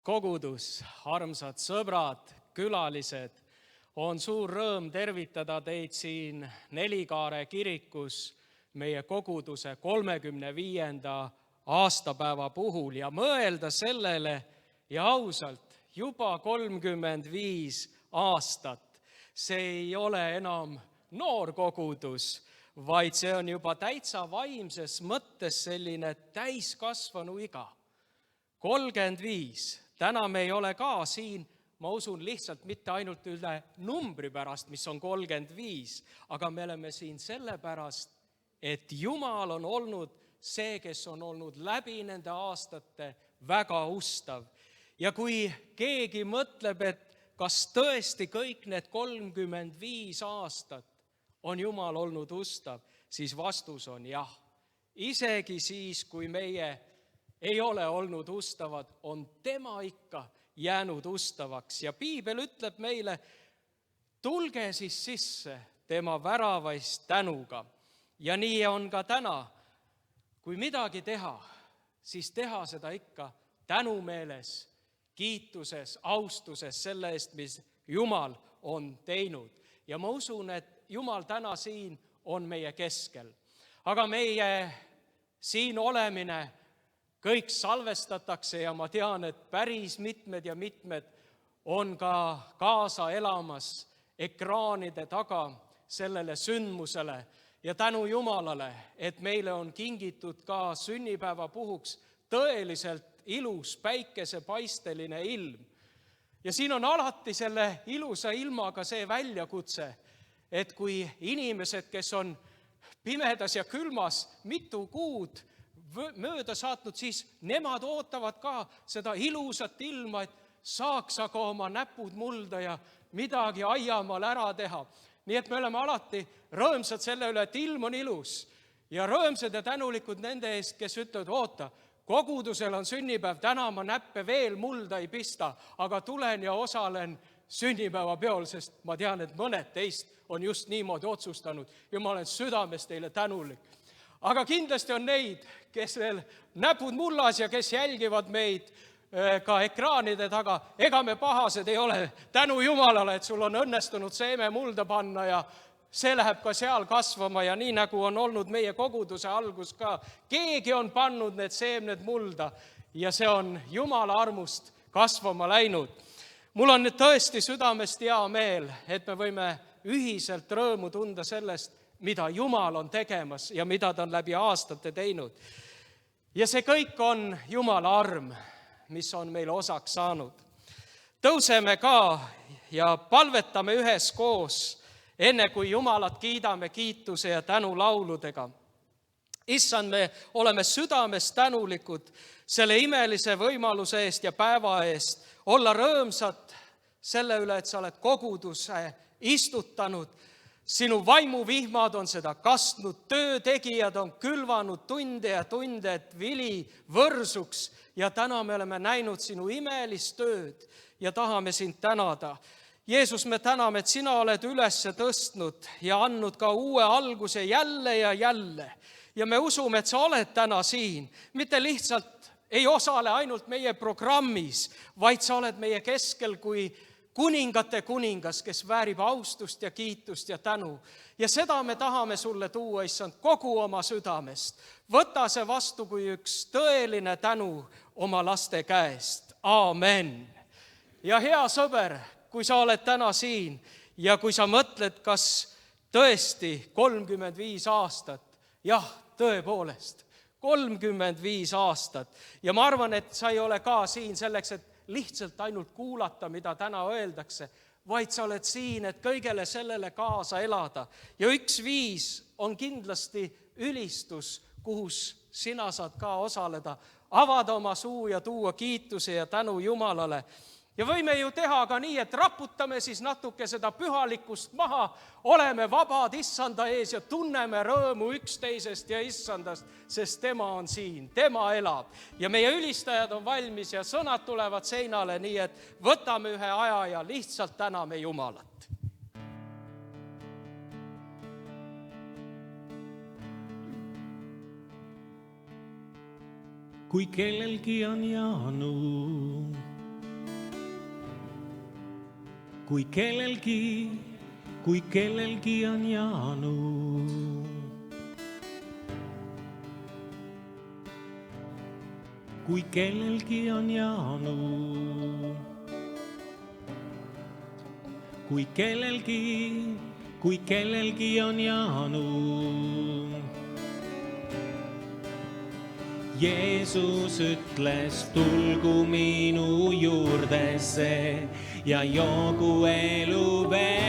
Kogudus, armsad sõbrad, külalised, on suur rõõm tervitada teid siin Nelikaare kirikus meie koguduse 35. aastapäeva puhul ja mõelda sellele ja ausalt, juba 35 aastat. See ei ole enam noor kogudus, vaid see on juba täitsa vaimses mõttes selline täiskasvanu iga. 35. Täna me ei ole ka siin, ma usun, lihtsalt mitte ainult üle numbri pärast, mis on 35, aga me oleme siin sellepärast, et Jumal on olnud see, kes on olnud läbi nende aastate väga ustav. Ja kui keegi mõtleb, et kas tõesti kõik need 35 aastat on Jumal olnud ustav, siis vastus on jah. Isegi siis, kui meie ei ole olnud ustavad, on tema ikka jäänud ustavaks. Ja piibel ütleb meile, tulge siis sisse tema väravaist tänuga. Ja nii on ka täna, kui midagi teha, siis teha seda ikka tänumeeles, kiituses, austuses selle eest, mis Jumal on teinud. Ja ma usun, et Jumal täna siin on meie keskel. Aga meie siin olemine kõik salvestatakse ja ma tean, et päris mitmed on ka kaasa elamas ekraanide taga sellele sündmusele. Ja tänu Jumalale, et meile on kingitud ka sünnipäeva puhuks tõeliselt ilus päikesepaisteline ilm. Ja siin on alati selle ilusa ilmaga see väljakutse, et kui inimesed, kes on pimedas ja külmas mitu kuud mööda saatnud, siis nemad ootavad ka seda ilusat ilma, et saaks aga oma näpud mulda ja midagi aiamaal ära teha. Nii et me oleme alati rõõmsad selle üle, et ilm on ilus ja rõõmsad ja tänulikud nende eest, kes ütlevad, oota, kogudusel on sünnipäev, täna ma näppe veel mulda ei pista, aga tulen ja osalen sünnipäevapeol, sest ma tean, et mõned teist on just niimoodi otsustanud ja ma olen südames teile tänulik. Aga kindlasti on neid, kes veel näpud mullas ja kes jälgivad meid ka ekraanide taga. Ega me pahased ei ole. Tänu Jumalale, et sul on õnnestunud seeme mulda panna ja see läheb ka seal kasvama ja nii nagu on olnud meie koguduse algus ka. Keegi on pannud need seemned mulda ja see on Jumala armust kasvama läinud. Mul on nüüd tõesti südamest hea meel, et me võime ühiselt rõõmu tunda sellest, mida Jumal on tegemas ja mida ta on läbi aastate teinud. Ja see kõik on Jumala arm, mis on meile osaks saanud. Tõuseme ka ja palvetame üheskoos, enne kui Jumalat kiidame kiituse ja tänu lauludega. Issand, me oleme südames tänulikud selle imelise võimaluse eest ja päeva eest olla rõõmsad selle üle, et sa oled koguduse istutanud. Sinu vaimuvihmad on seda kastnud, töötegijad on külvanud tunde ja tunde, et vili võrsuks ja täna me oleme näinud sinu imelist tööd ja tahame sind tänada. Jeesus, me täname, et sina oled üles tõstnud ja andnud ka uue alguse jälle ja jälle. Ja me usume, et sa oled täna siin, mitte lihtsalt ei osale ainult meie programmis, vaid sa oled meie keskel kui kuningate kuningas, kes väärib austust ja kiitust ja tänu. Ja seda me tahame sulle tuua, issand, kogu oma südamest. Võta see vastu kui üks tõeline tänu oma laste käest. Aamen. Ja hea sõber, kui sa oled täna siin ja kui sa mõtled, kas tõesti 35 aastat, jah, tõepoolest, 35 aastat. Ja ma arvan, et sa ei ole ka siin selleks, et lihtsalt ainult kuulata, mida täna öeldakse, vaid sa oled siin, et kõigele sellele kaasa elada. Ja üks viis on kindlasti ülistus, kuhus sina saad ka osaleda, avada oma suu ja tuua kiituse ja tänu Jumalale. Ja võime ju teha ka nii, et raputame siis natuke seda pühalikkust maha, oleme vabad issanda ees ja tunneme rõõmu üksteisest ja issandast, sest tema on siin, tema elab. Ja meie ülistajad on valmis ja sõnad tulevad seinale, nii et võtame ühe aja ja lihtsalt täname Jumalat. Kui kellelgi on jäänud kui kellelgi on janu. Kui kellelgi on janu. Kui kellelgi on janu. Jeesus ütles, tulgu minu juurdesse ja joogu eluvett.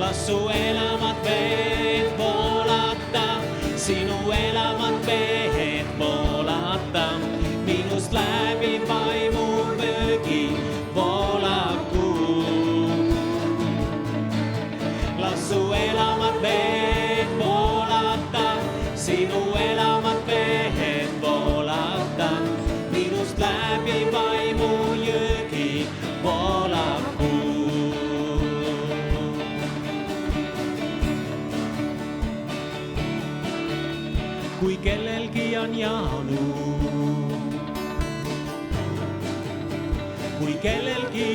Lasu elamat vett voolata, sinu elamat vett voolata, minust läbi vaimu vöögi voolaku. Lasu elamat vett voolata, sinu elamat vett voolata, minust läbi vaimu jõgi voolaku. Kui kellelgi on janu. Kui kellelgi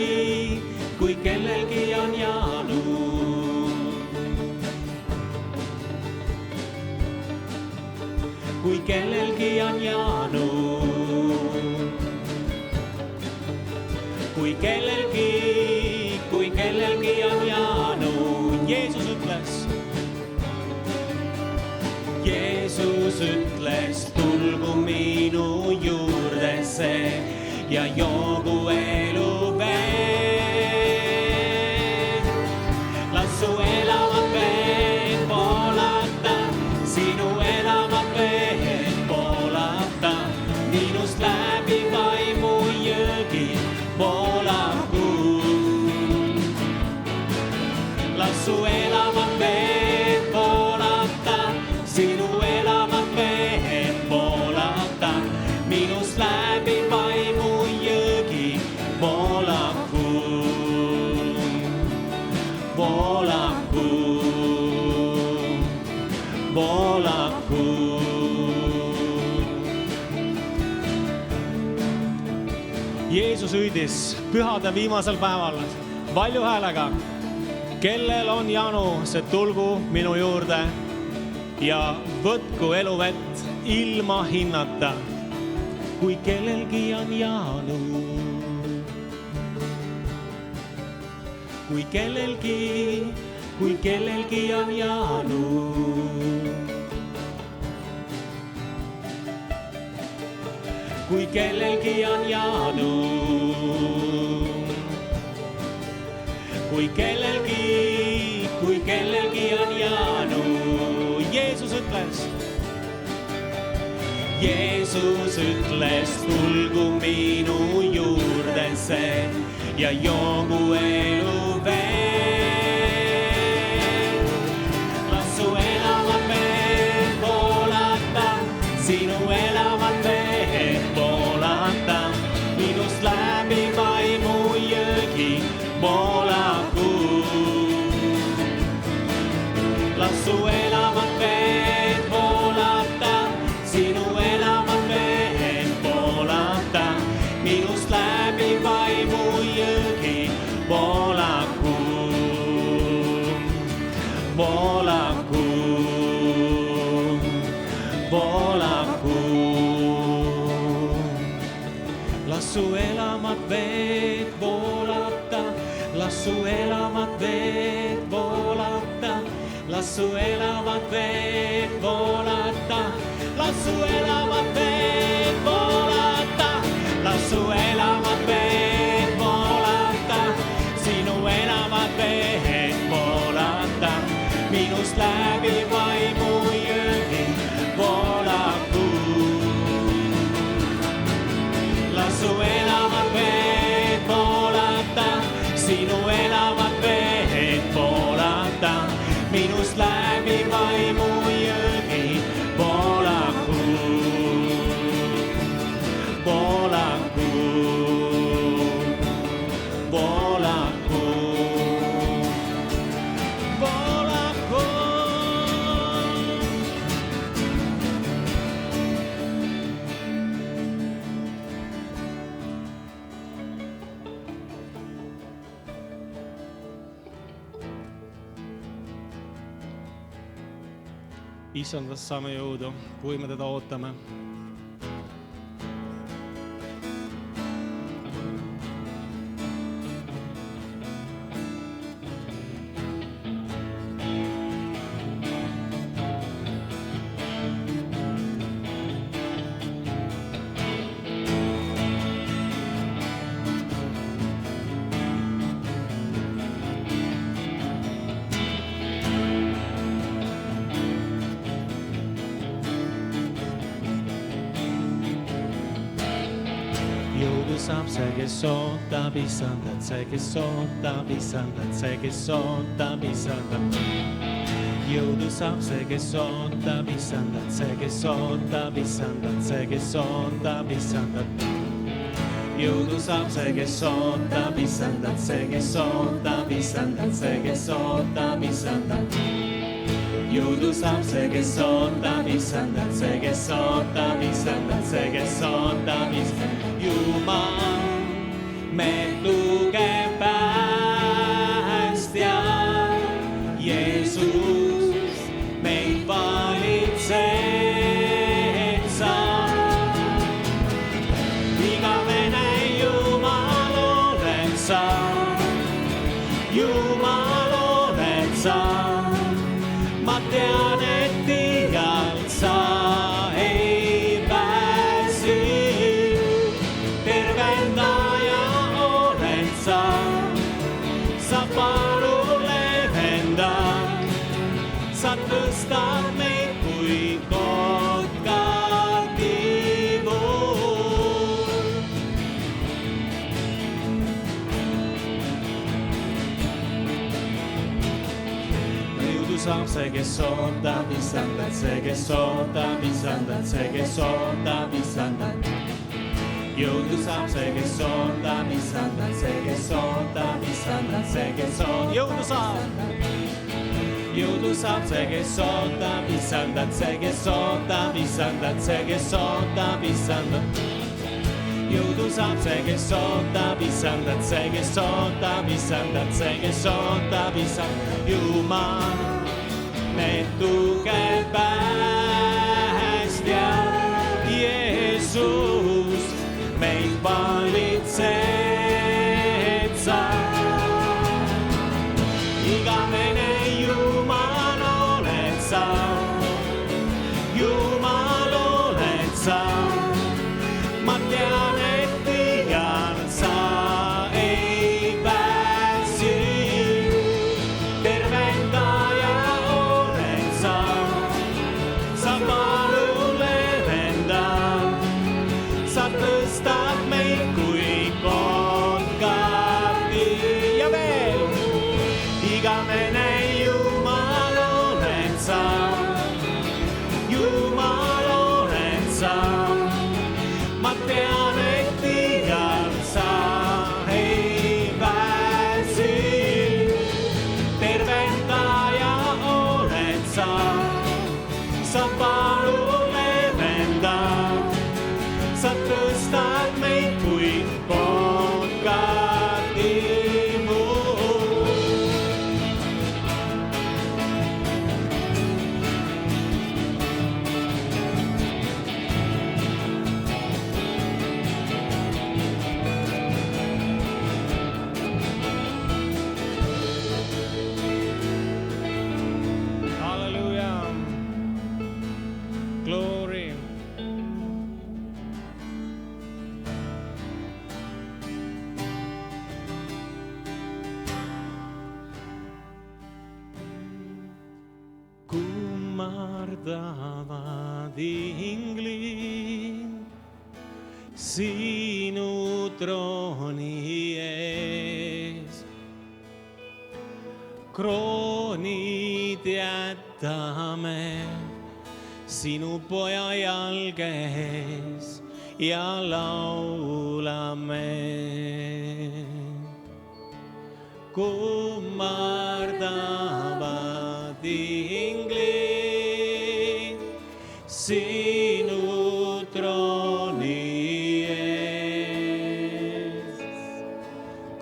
on janu. Kui kellelgi on janu. Kui kellelgi on janu. Jeesus ütles, tulgu minu juurdesse ja joogu eluvett. Lasu elamat vett voolata, sinu elamat vett voolata, minust läbi vaimu jõgi voolaku. Lasu elamat vett voolata, sinu elamat vett voolata, minust läbi vaimu jõgi voolaku. Voolaku. Voolaku. Jeesus hüüdis pühade viimasel päeval valju häälega. Kellel on janu, see tulgu minu juurde ja võtku eluvett ilma hinnata. Kui kellelgi on janu. Kui kellelgi on janu. Kui kellelgi on janu. Kui kellelgi on janu. Jeesus ütles, tulgu minu juurdesse ja joogu eluvett. Lasu elamat vett voolata, sinu elamat vett voolata, minust läbi vaimu jõgi voolaku. Lasu elamat vett voolata, sinu elamat vett voolata, minust läbi vaimu jõgi voolaku. Voolaku. Voolaku. Lasu elamat vett voolata, lasu elamat vett voolata, lasu elamat vett voolata, lasu elamat vett voolata, lasu elamat vett voolata, sinu elamat vett voolata, minust läbi vaimu jõgi voolaku. Lasu elamat vett voolata, sinu elamat vett voolata, minust läbi vaimu jõgi voolaku. Voolaku. Voolaku. Voolaku. Issandast saame jõudu, kui me teda ootame. Jõudu saab see, kes ootab Issandat, see, kes ootab Issandat, see, kes ootab Issandat. Jõudu saab see, kes ootab Issandat, see, kes ootab Issandat, see, kes ootab Issandat. Jõudu saab see, kes ootab Issandat, see, kes ootab Issandat, see, kes ootab Issandat. Jõudu saab see, kes ootab Issandat, see, kes ootab Issandat, see, kes ootab Issandat. Jumal, me tugev päästja, Jeesus, meid valitsed sa. Igavene Jumal oled sa, Jumal oled sa. Ma tean, et iialt sa ei pääsi, tervendaja oled sa, sa palun levenda, sa tõstad meid kui kotkad tiibul. Jõudu saab see, kes ootab Issandat, see, kes ootab Issandat, see, kes ootab Issandat. Jõudu saab see, kes ootab Issandat, see, kes ootab Issandat, see, kes ootab. Jõudu saab. Jõudu saab see, kes ootab Issandat, see, kes ootab Issandat, see, kes ootab Issandat. Jõudu saab see, kes ootab Issandat, see, kes ootab Issandat, see, kes ootab Issandat. Jumal, meid tugev päästja, Jeesus, meid valitsed sa. Igavene Jumal oled sa, Jumal oled sa. Ma tean, et iialt sa ei pääsi, tervendaja oled sa, sa palun levenda, sa tõstad meid kui kotkad ja veel. Igavene Jumal oled sa, Jumal oled sa. Ma tean, et iialt sa ei pääsi, tervendaja oled sa, sa palun levenda, sa tõstad meid kui kotkad tiibul. Hallelujah. Glory. Kummardavad inglid sinu trooni ees. Kroonid jätame sinu poja jalges ja laulame. Kummardavad inglid sinu trooni ees.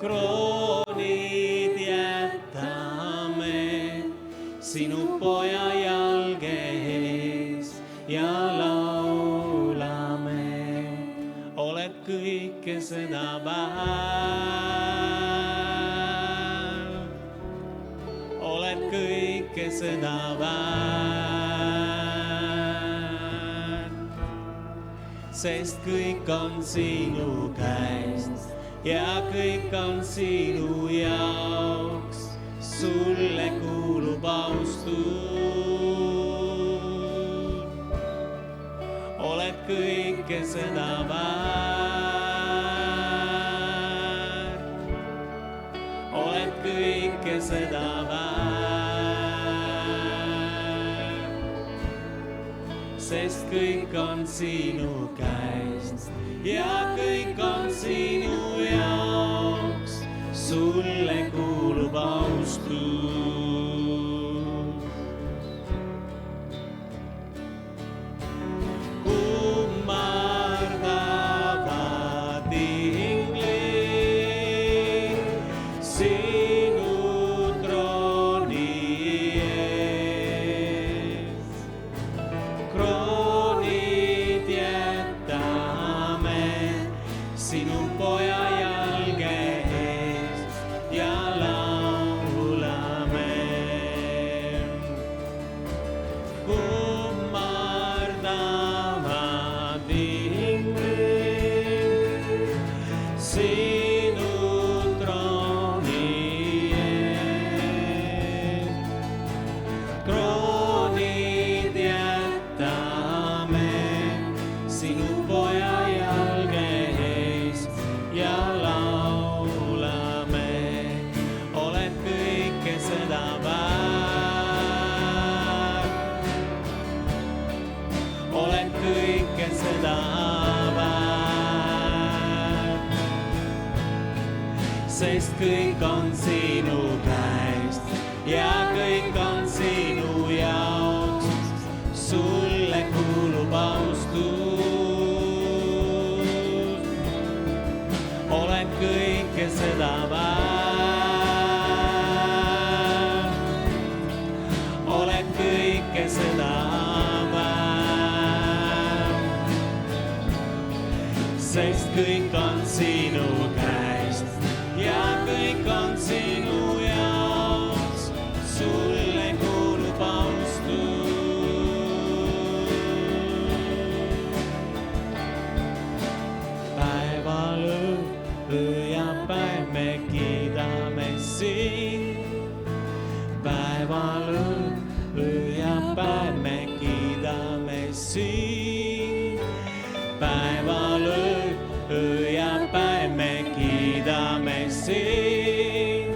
Kroonid jätame sinu poja jalges oled kõike seda väärt. Oled kõike seda väärt. Sest kõik on sinu käest ja kõik on sinu jaoks. Sulle kuulub austus. Oled kõike seda väärt. Oled kõike seda väärt. Sest kõik on sinu käest ja kõik on sinu jaoks. Sulle kuulub austus. Kummardavad inglid sinu trooni ees. Kroonid jätame sinu poja jalge ees ja laulame. Kummardavad inglid sinu trooni ees. Kroonid jätame sinu poja jalge ees ja laulame. Oled kõike seda väärt. Oled kõike seda väärt. Sest kõik on sinu käest ja kõik on sinu jaoks. Sulle kuulub austus. Oled kõike seda väärt. Oled kõike seda väärt. Sest kõik on sinu käest ja kõik on sinu jaoks. Sulle kuulub austus. Päeval, öö ja päev me kiidame sind. Päeval, öö ja päev me kiidame sind. Päeval, öö ja päev me kiidame sind.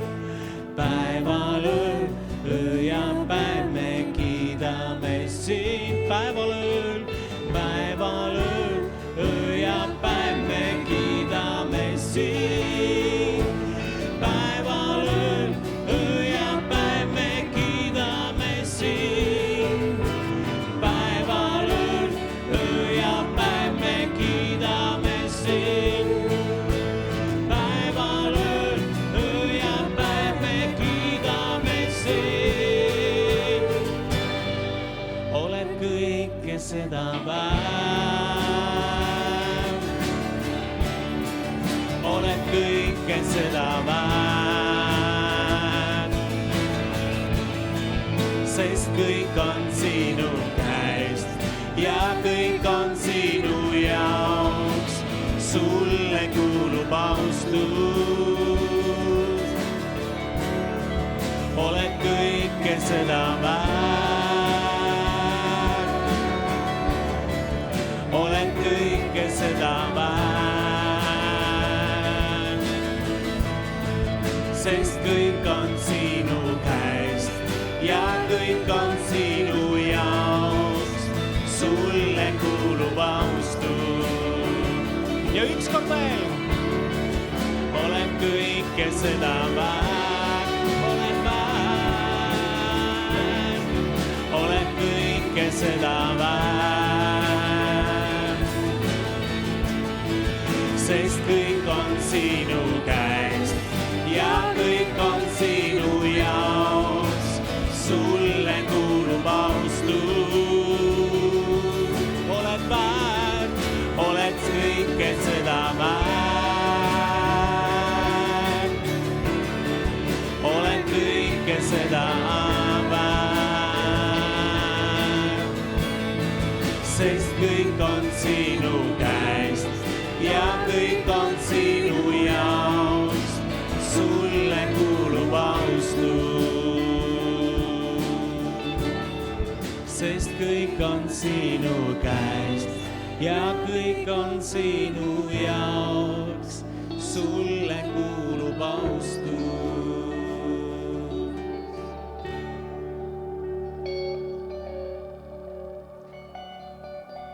Päeval, öö ja päev me kiidame sind. Päeval, öö ja päev me kiidame sind. Päeval, öö ja päev me kiidame sind. Päeval, öö ja päev me kiidame sind. Päeval, öö ja päev me kiidame sind. Oled kõike seda väärt. Oled kõike seda väärt. Sest kõik on sinu käest ja kõik on sinu jaoks. Sulle kuulub austus. Oled kõike seda väärt. Oled kõike seda väärt. Sest kõik on sinu käest ja kõik on sinu jaoks. Sulle kuulub austus. Ja ükskord veel. Oled kõike seda väärt. Oled väärt. Oled kõike seda väärt. Sest kõik on sinu käest ja kõik on sinu jaoks. Sulle kuulub austus. Oled väärt, oled kõike seda seda väärt. Sest kõik on sinu käest ja kõik on sinu jaoks, sulle kuulub austus. Sest kõik on sinu käest ja kõik on sinu jaoks, sulle kuulub austus.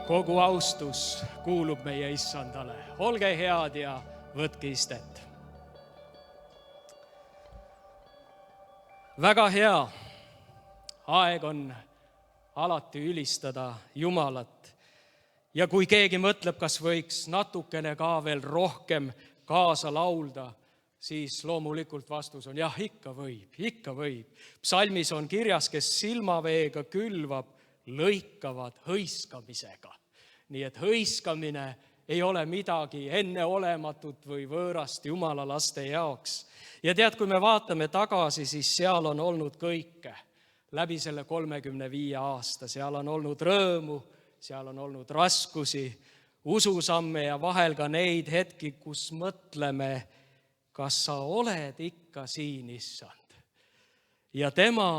Kogu austus kuulub meie Issandale. Olge head ja võtke istet. Väga hea aeg on alati ülistada Jumalat. Ja kui keegi mõtleb, kas võiks natukene ka veel rohkem kaasa laulda, siis loomulikult vastus on jah, ikka võib. Psalmis on kirjas, kes silmaveega külvab, lõikavad hõiskamisega. Nii et hõiskamine ei ole midagi enneolematut või võõrast Jumala laste jaoks. Ja tead, kui me vaatame tagasi, siis seal on olnud kõike läbi selle 35 aasta. Seal on olnud rõõmu, seal on olnud raskusi, ususamme ja vahel ka neid hetki, kus mõtleme, kas sa oled ikka siin, Issand. Ja tema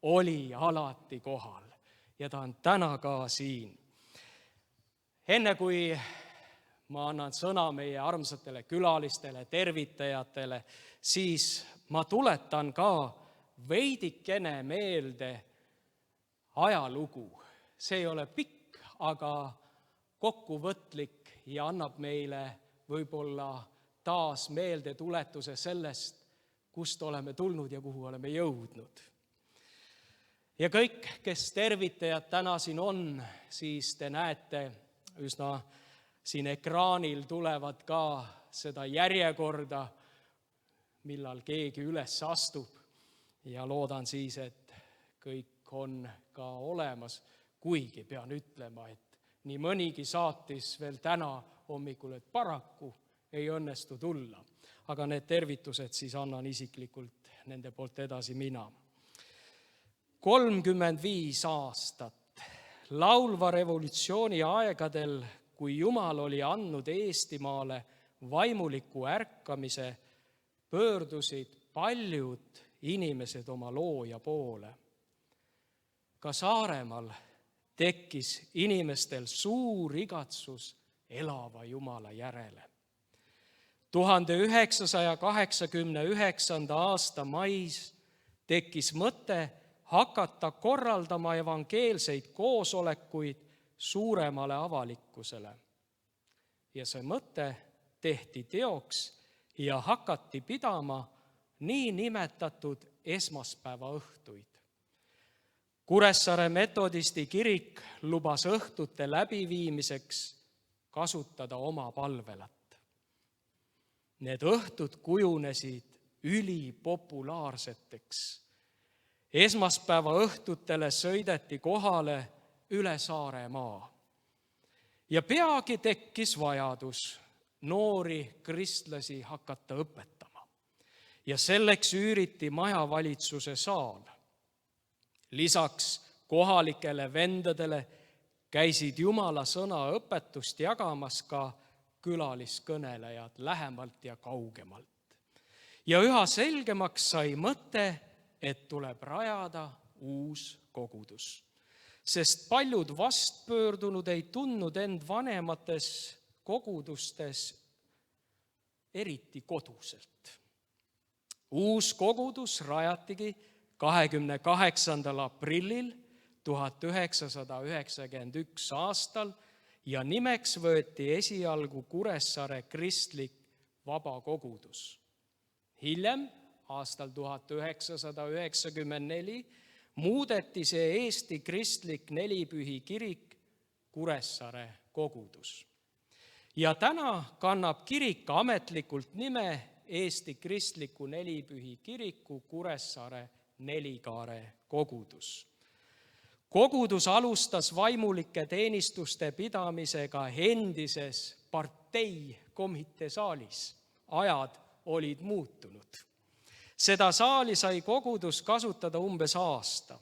oli alati kohal ja ta on täna ka siin. Enne kui ma annan sõna meie armsatele külalistele, tervitajatele, siis ma tuletan ka veidikene meelde ajalugu. See ei ole pikk, aga kokkuvõtlik ja annab meile võib-olla taas meelde tuletuse sellest, kust oleme tulnud ja kuhu oleme jõudnud. Ja kõik, kes tervitajad täna siin on, siis te näete üsna siin ekraanil tulevad ka seda järjekorda, millal keegi üles astub. Ja loodan siis, et kõik on ka olemas, kuigi pean ütlema, et nii mõnigi saatis veel täna hommikul, et paraku ei õnnestu tulla. Aga need tervitused siis annan isiklikult nende poolt edasi mina. 35 aastat laulva revolutsiooni aegadel, kui Jumal oli andnud Eestimaale vaimuliku ärkamise, pöördusid paljud inimesed oma looja poole. Ka Saaremaal tekkis inimestel suur igatsus elava Jumala järele. 1989. aasta mais tekkis mõte hakata korraldama evangeelseid koosolekuid suuremale avalikkusele. Ja see mõte tehti teoks ja hakati pidama nii nimetatud esmaspäeva õhtuid. Kuressaare metodisti kirik lubas õhtute läbiviimiseks kasutada oma palvelat. Need õhtud kujunesid ülipopulaarseteks. Esmaspäeva õhtutele sõideti kohale üle Saaremaa. Ja peagi tekkis vajadus noori kristlasi hakata õpetama. Ja selleks üüriti majavalitsuse saal. Lisaks kohalikele vendadele käisid Jumala sõna õpetust jagamas ka külaliskõnelejad lähemalt ja kaugemalt. Ja üha selgemaks sai mõte, et tuleb rajada uus kogudus. Sest paljud vastpöördunud ei tundnud end vanemates kogudustes eriti koduselt. Uus kogudus rajatigi 28. aprillil 1991 aastal ja nimeks võeti esialgu Kuressaare kristlik vabakogudus. Hiljem, aastal 1994, muudeti see Eesti kristlik nelipühi kirik Kuressaare kogudus. Ja täna kannab kirik ametlikult nime Eesti kristliku nelipühi kiriku Kuressaare Nelikaare kogudus. Kogudus alustas vaimulike teenistuste pidamisega endises parteikomitee saalis. Ajad olid muutunud. Seda saali sai kogudus kasutada umbes aasta.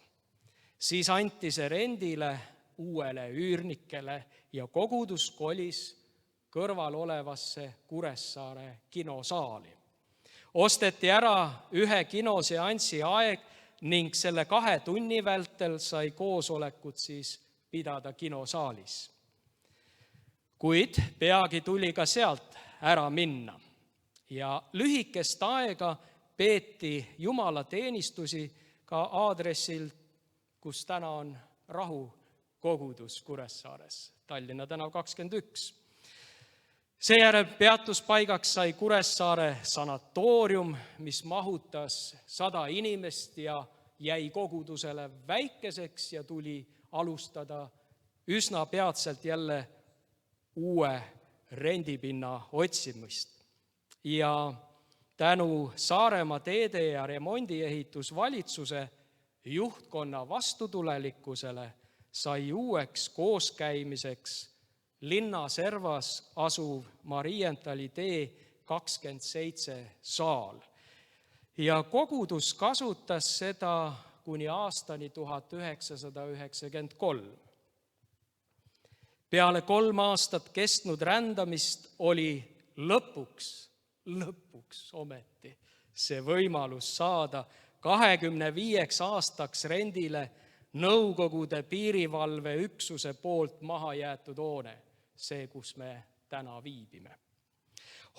Siis anti see rendile uuele üürnikele ja kogudus kolis kõrval olevasse Kuressaare kinosaali. Osteti ära 1 kinoseansi aeg ning selle 2 tunni vältel sai koosolekut siis pidada kinosaalis. Kuid peagi tuli ka sealt ära minna ja lühikest aega peeti jumalateenistusi ka aadressil, kus täna on Rahukogudus Kuressaares, Tallinna tänav 21. Seejärel peatuspaigaks sai Kuressaare sanatoorium, mis mahutas 100 inimest ja jäi kogudusele väikeseks ja tuli alustada üsna peatselt jälle uue rendipinna otsimist. Ja tänu Saaremaa teede- ja remondiehitusvalitsuse juhtkonna vastutulelikkusele sai uueks kooskäimiseks linna servas asuv Marienthali tee 27 saal. Ja kogudus kasutas seda kuni aastani 1993. Peale 3 aastat kestnud rändamist oli lõpuks ometi see võimalus saada 25 aastaks rendile Nõukogude piirivalveüksuse poolt maha jäetud hoone, see, kus me täna viibime.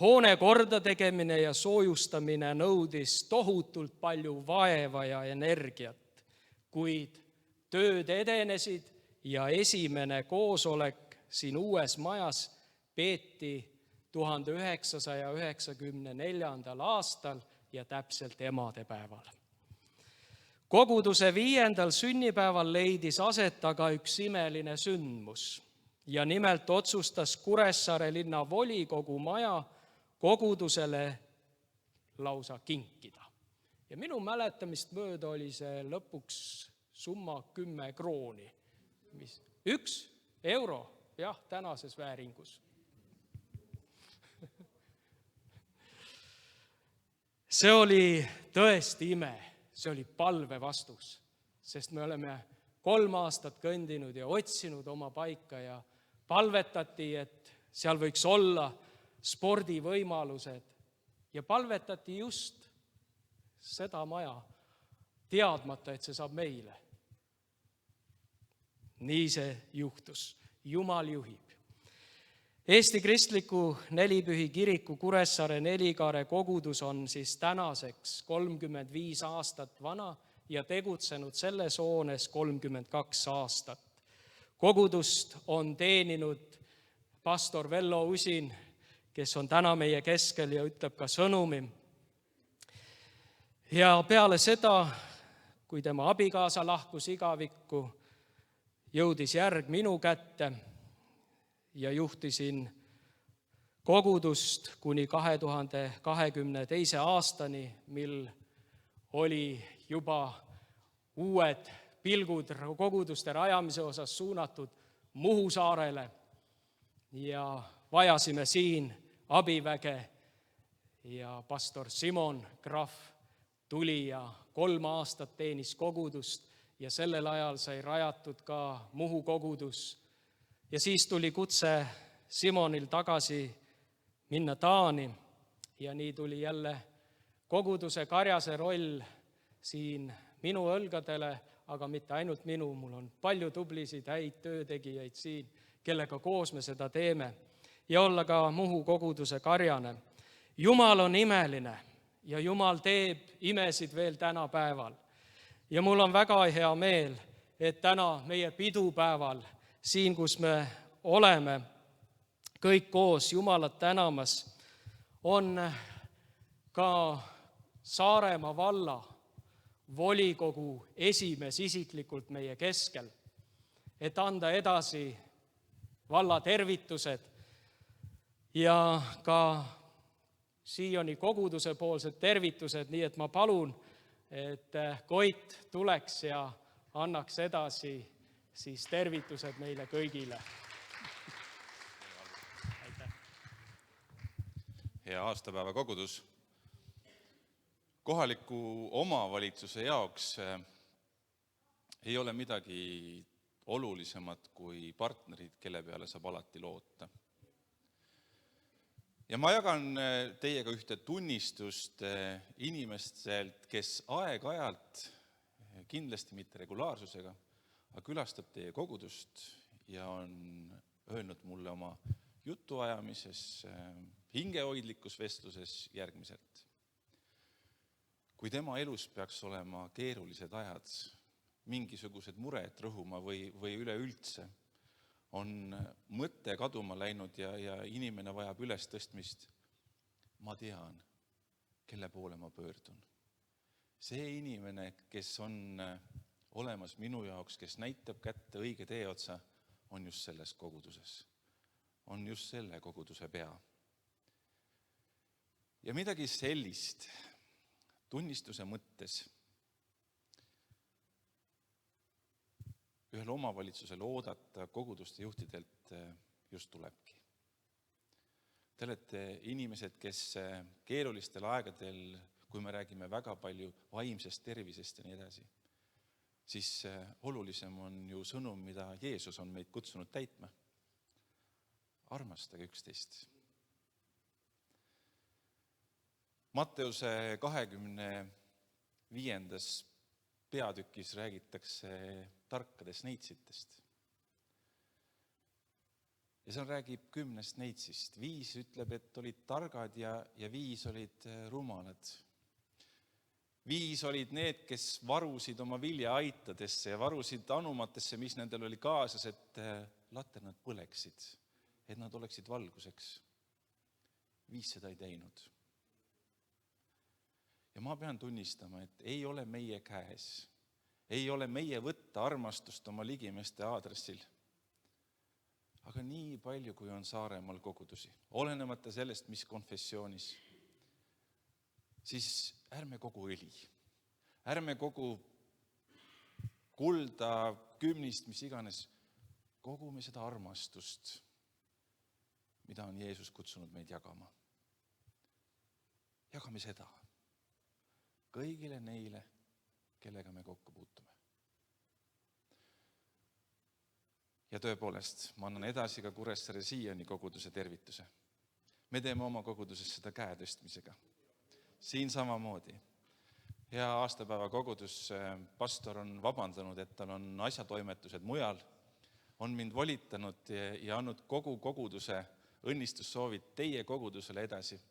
Hoone kordategemine ja soojustamine nõudis tohutult palju vaeva ja energiat, kuid tööd edenesid ja esimene koosolek siin uues majas peeti 1994. aastal ja täpselt emadepäeval. Koguduse 5. sünnipäeval leidis aset aga üks imeline sündmus ja nimelt otsustas Kuressaare linna volikogu maja kogudusele lausa kinkida. Ja minu mäletamist mööda oli see lõpuks summa 10 krooni. 1 euro, jah, tänases vääringus. See oli tõesti ime, see oli palve vastus, sest me oleme 3 aastat kõndinud ja otsinud oma paika ja palvetati, et seal võiks olla spordivõimalused ja palvetati just seda maja, teadmata, et see saab meile. Nii see juhtus, Jumal juhib. Eesti Kristliku Nelipühi Kiriku Kuressaare Nelikaare kogudus on siis tänaseks 35 aastat vana ja tegutsenud selles hoones 32 aastat. Kogudust on teeninud pastor Vello Usin, kes on täna meie keskel ja ütleb ka sõnumi. Ja peale seda, kui tema abikaasa lahkus igavikku, jõudis järg minu kätte ja juhtisin kogudust kuni 2022. aastani, mil oli juba uued pilgud koguduste rajamise osas suunatud Muhu saarele ja vajasime siin abiväge ja pastor Simon Krahv tuli ja 3 aastat teenis kogudust ja sellel ajal sai rajatud ka Muhu kogudus. Ja siis tuli kutse Simonil tagasi minna Taani ja nii tuli jälle koguduse karjase roll siin minu õlgadele, aga mitte ainult minu, mul on palju tublisid häid töötegijaid siin, kellega koos me seda teeme ja olla ka Muhu koguduse karjane. Jumal on imeline ja Jumal teeb imesid veel tänapäeval. Ja mul on väga hea meel, et täna meie pidupäeval siin, kus me oleme kõik koos Jumalat tänamas, on ka Saaremaa valla volikogu esimees isiklikult meie keskel, et anda edasi valla tervitused ja ka Sioni koguduse poolsed tervitused, nii et ma palun, et Koit tuleks ja annaks edasi siis tervitused meile kõigile. Hea aastapäeva kogudus. Kohaliku omavalitsuse jaoks ei ole midagi olulisemat kui partnerid, kelle peale saab alati loota. Ja ma jagan teiega ühte tunnistust inimestelt, kes aeg-ajalt, kindlasti mitte regulaarsusega, aga külastab teie kogudust ja on öelnud mulle oma jutuajamises, hingehoidlikus vestluses järgmiselt. Kui tema elus peaks olema keerulised ajad, mingisugused mured rõhuma või üleüldse, on mõte kaduma läinud ja inimene vajab üles tõstmist, ma tean, kelle poole ma pöördun. See inimene, kes on olemas minu jaoks, kes näitab kätte õige tee otsa, on just selles koguduses. On just selle koguduse pea. Ja midagi sellist tunnistuse mõttes ühel omavalitsusel oodata koguduste juhtidelt just tulebki. Te olete inimesed, kes keerulistel aegadel, kui me räägime väga palju vaimsest tervisest ja nii edasi, siis olulisem on ju sõnum, mida Jeesus on meid kutsunud täitma. Armastage üksteist. Matteuse 25. peatükis räägitakse tarkadest neitsitest. Ja seal räägib 10 neitsist. 5 ütleb, et olid targad ja 5 olid rumalad. 5 olid need, kes varusid oma vilja aitadesse ja varusid anumatesse, mis nendel oli kaasas, et laternad põleksid, et nad oleksid valguseks. 5 seda ei teinud. Ja ma pean tunnistama, et ei ole meie käes, ei ole meie võtta armastust oma ligimeste aadressil. Aga nii palju, kui on Saaremaal kogudusi, olenemata sellest, mis konfessioonis, siis ärme kogu õli, ärme kogu kulda, kümnist, mis iganes, kogume seda armastust, mida on Jeesus kutsunud meid jagama. Jagame seda kõigile neile, kellega me kokku puutume. Ja tõepoolest, ma annan edasi ka Kuressaare Siiani koguduse tervituse. Me teeme oma koguduses seda käetõstmisega. Siin samamoodi. Ja aastapäeva kogudus pastor on vabandanud, et tal on asjatoimetused mujal, on mind volitanud ja andnud kogu koguduse õnnistussoovid teie kogudusele edasi.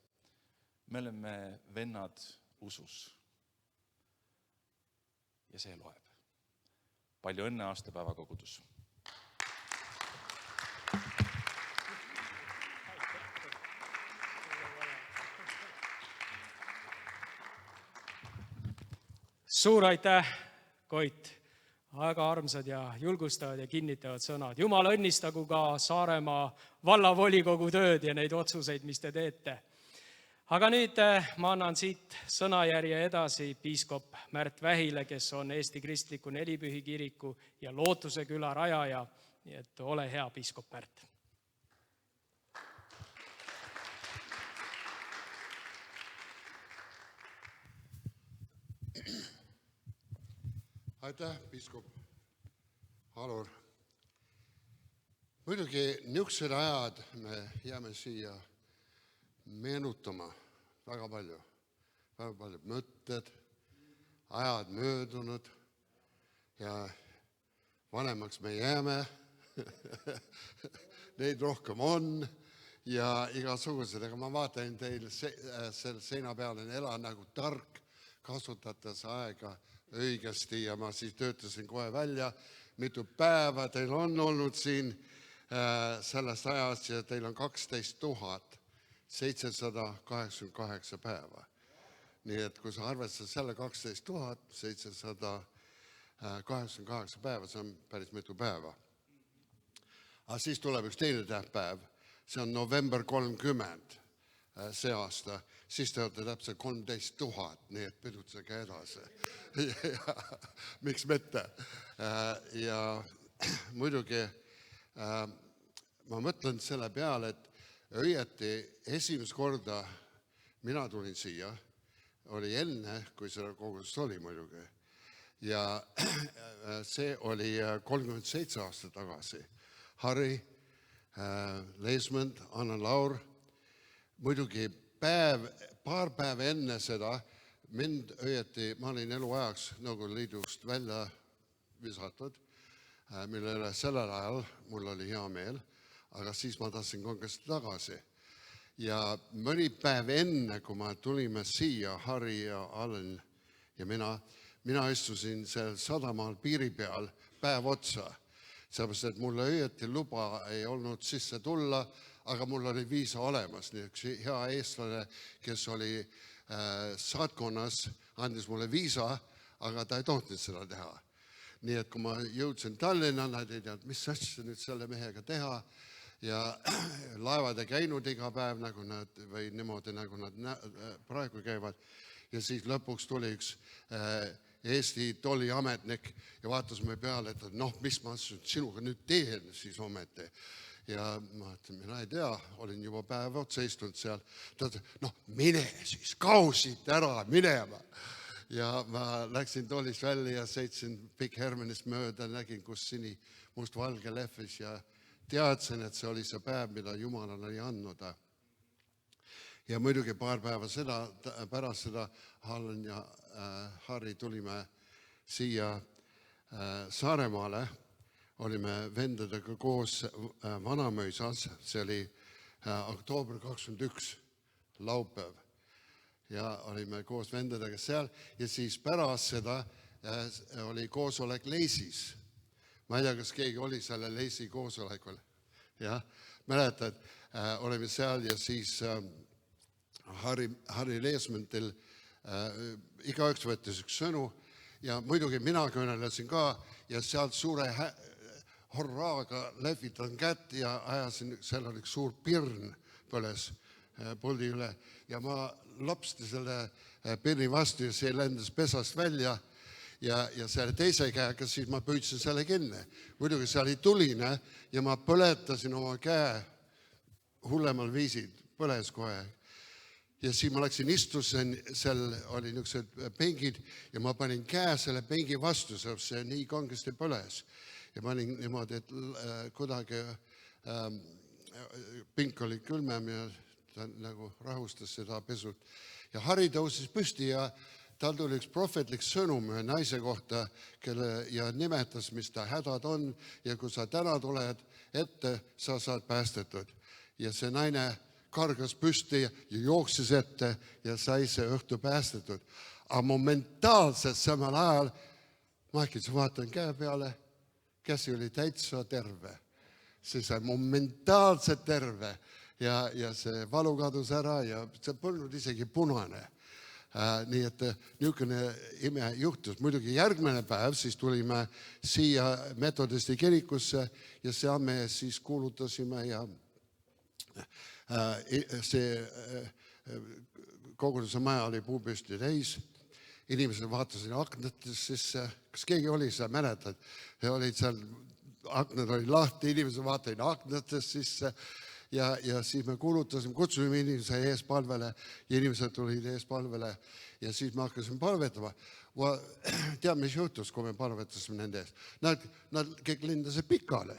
Me oleme vennad usus. Ja see loeb. Palju õnne aastapäeva kogudus. Suur aitäh, Koit. Väga armsad ja julgustavad ja kinnitavad sõnad. Jumal õnnistagu ka Saaremaa vallavolikogu tööd ja neid otsuseid, mis te teete. Aga nüüd ma annan siit sõnajärje edasi piiskop Märt Vähile, kes on Eesti Kristliku Nelipühi kiriku ja Lootuse küla rajaja. Nii et ole hea, piiskop Märt. Aitäh, piiskop Halur. Muidugi niisugused ajad me jääme siia meenutama väga palju mõtted, ajad möödunud ja vanemaks me jääme, neid rohkem on ja igasugused, aga ma vaatan teil selle seina peale ela nagu tark, kasutates aega õigesti ja ma siis töötasin kohe välja, mitu päeva teil on olnud siin sellest ajast ja teil on 12 788 päeva. Nii et kui sa arvestad selle 12 788 päeva, see on päris mitu päeva. Aga siis tuleb üks teine tähtpäev, see on november 30 see aasta, siis te olete täpselt 13 000, nii et pidutsege edasi. Miks mitte? Ja muidugi ma mõtlen selle peale, et õieti esimest korda mina tulin siia, oli enne, kui seda kogudust oli muidugi. Ja see oli 37 aastat tagasi. Harri, Leesmond, Anna Laur, muidugi paar päeva enne seda mind õieti, ma olin eluajaks Nõukogude Liidust välja visatud, mille üle sellel ajal mul oli hea meel, aga siis ma tahtsin kongressi tagasi. Ja mõni päev enne, kui me tulime siia, Harri ja Allen ja mina istusin seal sadamaal piiri peal päev otsa, sellepärast, et mulle õieti luba ei olnud sisse tulla, aga mul oli viisa olemas, nii üks hea eestlane, kes oli saatkonnas, andis mulle viisa, aga ta ei tohtinud seda teha. Nii et kui ma jõudsin Tallinna, nad ei teadnud, mis asja nüüd selle mehega teha ja laevad ei käinud iga päev nagu nad, või niimoodi nagu nad praegu käivad. Ja siis lõpuks tuli üks Eesti tolliametnik ja vaatas me peale, et mis ma sinuga nüüd teen siis ometi. Ja ma ütlen, mina ei tea, olin juba päev otsa istunud seal. Ta ütles, mine siis, kao siit ära, minema. Ja ma läksin tollist välja ja sõitsin Pikk Hermannist mööda, nägin, kus sini must valge lehvis ja teadsin, et see oli see päev, mida Jumal oli andnud. Ja muidugi paar päeva pärast seda Allen ja Harri tulime siia Saaremaale, olime vendadega koos Vanamõisas, see oli oktoober 21, laupäev. Ja olime koos vendadega seal ja siis pärast seda oli koosolek Leisis. Ma ei tea, kas keegi oli selle Leisi koosolekul. Ja, mäletad, olime seal ja siis Harri Leesmondil igaüks võttis üks sõnu ja muidugi mina kõnelesin ka ja sealt suure horraaga lehvitan kätt ja ajasin, seal oli üks suur pirn põles puldi üle ja ma lopsti selle pirni vastu ja see lendas pesast välja ja selle teise käega siis ma püüdsin selle kinni. Muidugi see oli tuline ja ma põletasin oma käe hullemal viisil, põles kohe. Ja siis ma läksin istusin, seal oli niisugused pengid ja ma panin käe selle pengi vastu, see nii kangesti põles. Ja ma olin niimoodi, et kuidagi pink oli külmem ja ta nagu rahustas seda pesut. Ja Harri tõusis püsti ja tal tuli üks prohvetlik sõnum ühe naise kohta, ja nimetas, mis ta hädad on ja kui sa täna tuled ette, sa saad päästetud. Ja see naine kargas püsti ja jooksis ette ja sai see õhtu päästetud. Aga momentaalselt samal ajal ma äkki vaatan käe peale, käsi oli täitsa terve. See sai momentaalselt terve ja see valu kadus ära ja see polnud isegi punane. Nii et niisugune ime juhtus. Muidugi järgmine päev siis tulime siia metodisti kirikusse ja seal me siis kuulutasime ja see koguduse maja oli puupüsti täis. Inimesed vaatasid aknatest sisse. Kas keegi oli seal, mäletad? Olid seal, aknad oli lahti, inimesed vaatasid aknatest sisse ja siis me kuulutasime, kutsusime inimese ees palvele ja inimesed tulid ees palvele ja siis me hakkasime palvetama. Tead, mis juhtus, kui me palvetasime nende ees? Nad kõik lindasid pikale.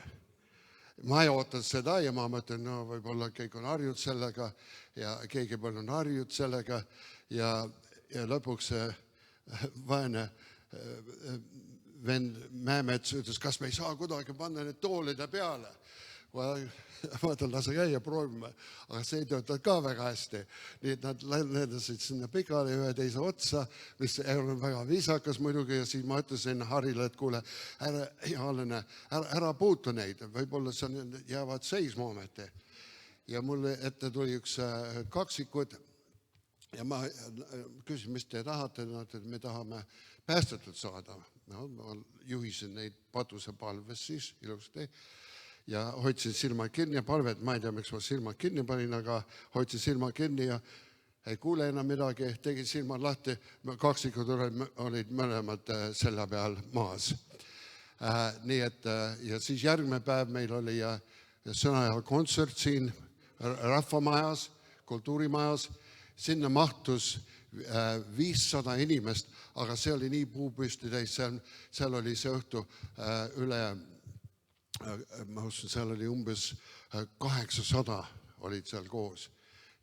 Ma ei ootanud seda ja ma mõtlen, võib-olla kõik on harjud sellega ja keegi on harjud sellega ja lõpuks vaene vend Mäemets ütles, kas me ei saa kuidagi panna need toolide peale. Ma mõtlen, lase käia, proovime, aga see ei töötanud ka väga hästi. Nii et nad lendasid sinna pikale ühe teise otsa, mis ei olnud väga viisakas muidugi ja siis ma ütlesin Harile, et kuule, ära puutu neid, võib-olla jäävad seisma ometi. Ja mulle ette tuli üks kaksikud ja ma küsin, mis te tahate, et me tahame päästetud saada. Ma juhisin neid paduse palves siis ilusti. Ja hoidsin silmad kinni ja palvet, ma ei tea, miks ma silmad kinni panin, aga hoidsin silmad kinni ja ei kuule enam midagi, tegin silmad lahti, kaksikud olid mõlemad selle peal maas. Nii et, ja siis järgmine päev meil oli sõna ja kontsert siin rahvamajas, kultuurimajas, sinna mahtus 500 inimest, aga see oli nii puupüsti täis, seal oli see õhtu üle, ma usun, seal oli umbes 800 olid seal koos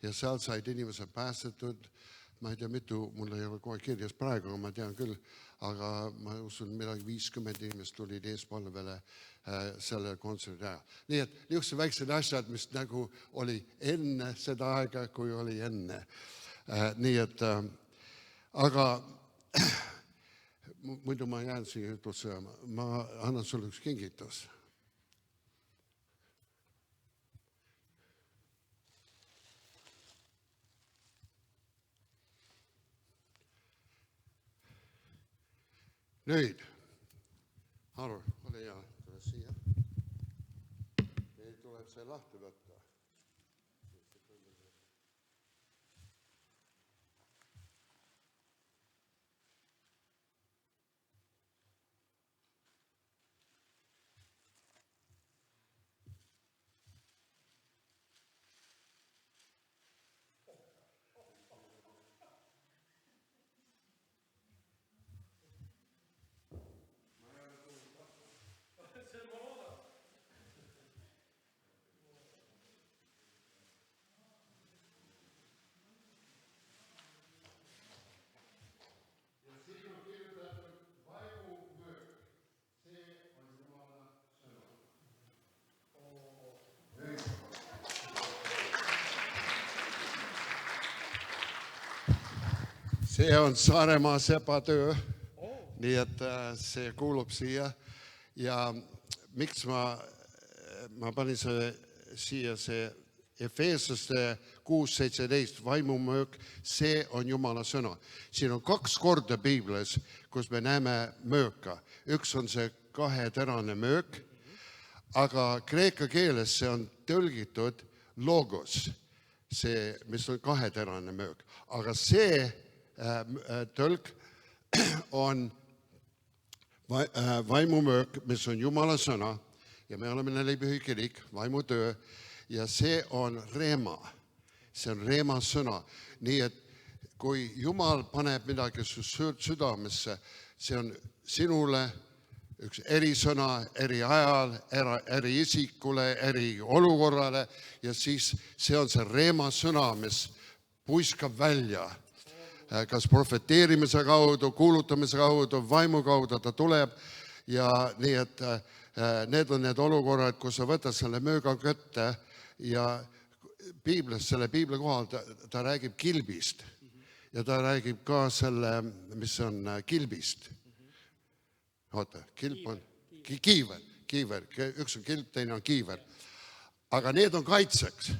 ja seal said inimesed päästetud, ma ei tea mitu, mul ei ole kohe kirjas praegu, ma tean küll, aga ma usun, midagi 50 inimest tulid eespalvele selle kontserdi ajal. Nii et niisugused väiksed asjad, mis nagu oli enne seda aega, kui oli enne. Nii et, aga muidu ma jään siia jutlusse, ma annan sulle üks kingitus. Nüüd, Harur, ole hea, tule siia. Meil tuleb see lahti võtta. See on Saaremaa sepatöö, nii et see kuulub siia ja miks ma panin siia see Efeeslaste 6:17 vaimumöök, see on Jumala sõna. Siin on 2 korda Piiblis, kus me näeme mööka. Üks on see 2-terane möök, aga kreeka keeles see on tõlgitud logos, see, mis on 2-terane möök. Aga see tõlk on vaimumöök, mis on Jumala sõna ja me oleme Nelipühi kirik, vaimutöö ja see on reema. See on reema sõna. Nii et kui Jumal paneb midagi su südamesse, see on sinule üks erisõna, eri ajal, eri isikule, eri olukorrale ja siis see on see reema sõna, mis puiskab välja. Kas profeteerimise kaudu, kuulutamise kaudu, vaimu kaudu ta tuleb ja nii, et need on need olukorrad, kus sa võtad selle mööga kätte ja Piiblis, selle Piibli kohal ta räägib kilbist ja ta räägib ka selle, mis on kilbist. Oota, kilp on kiiver, üks on kilp, teine on kiiver. Aga need on kaitseks,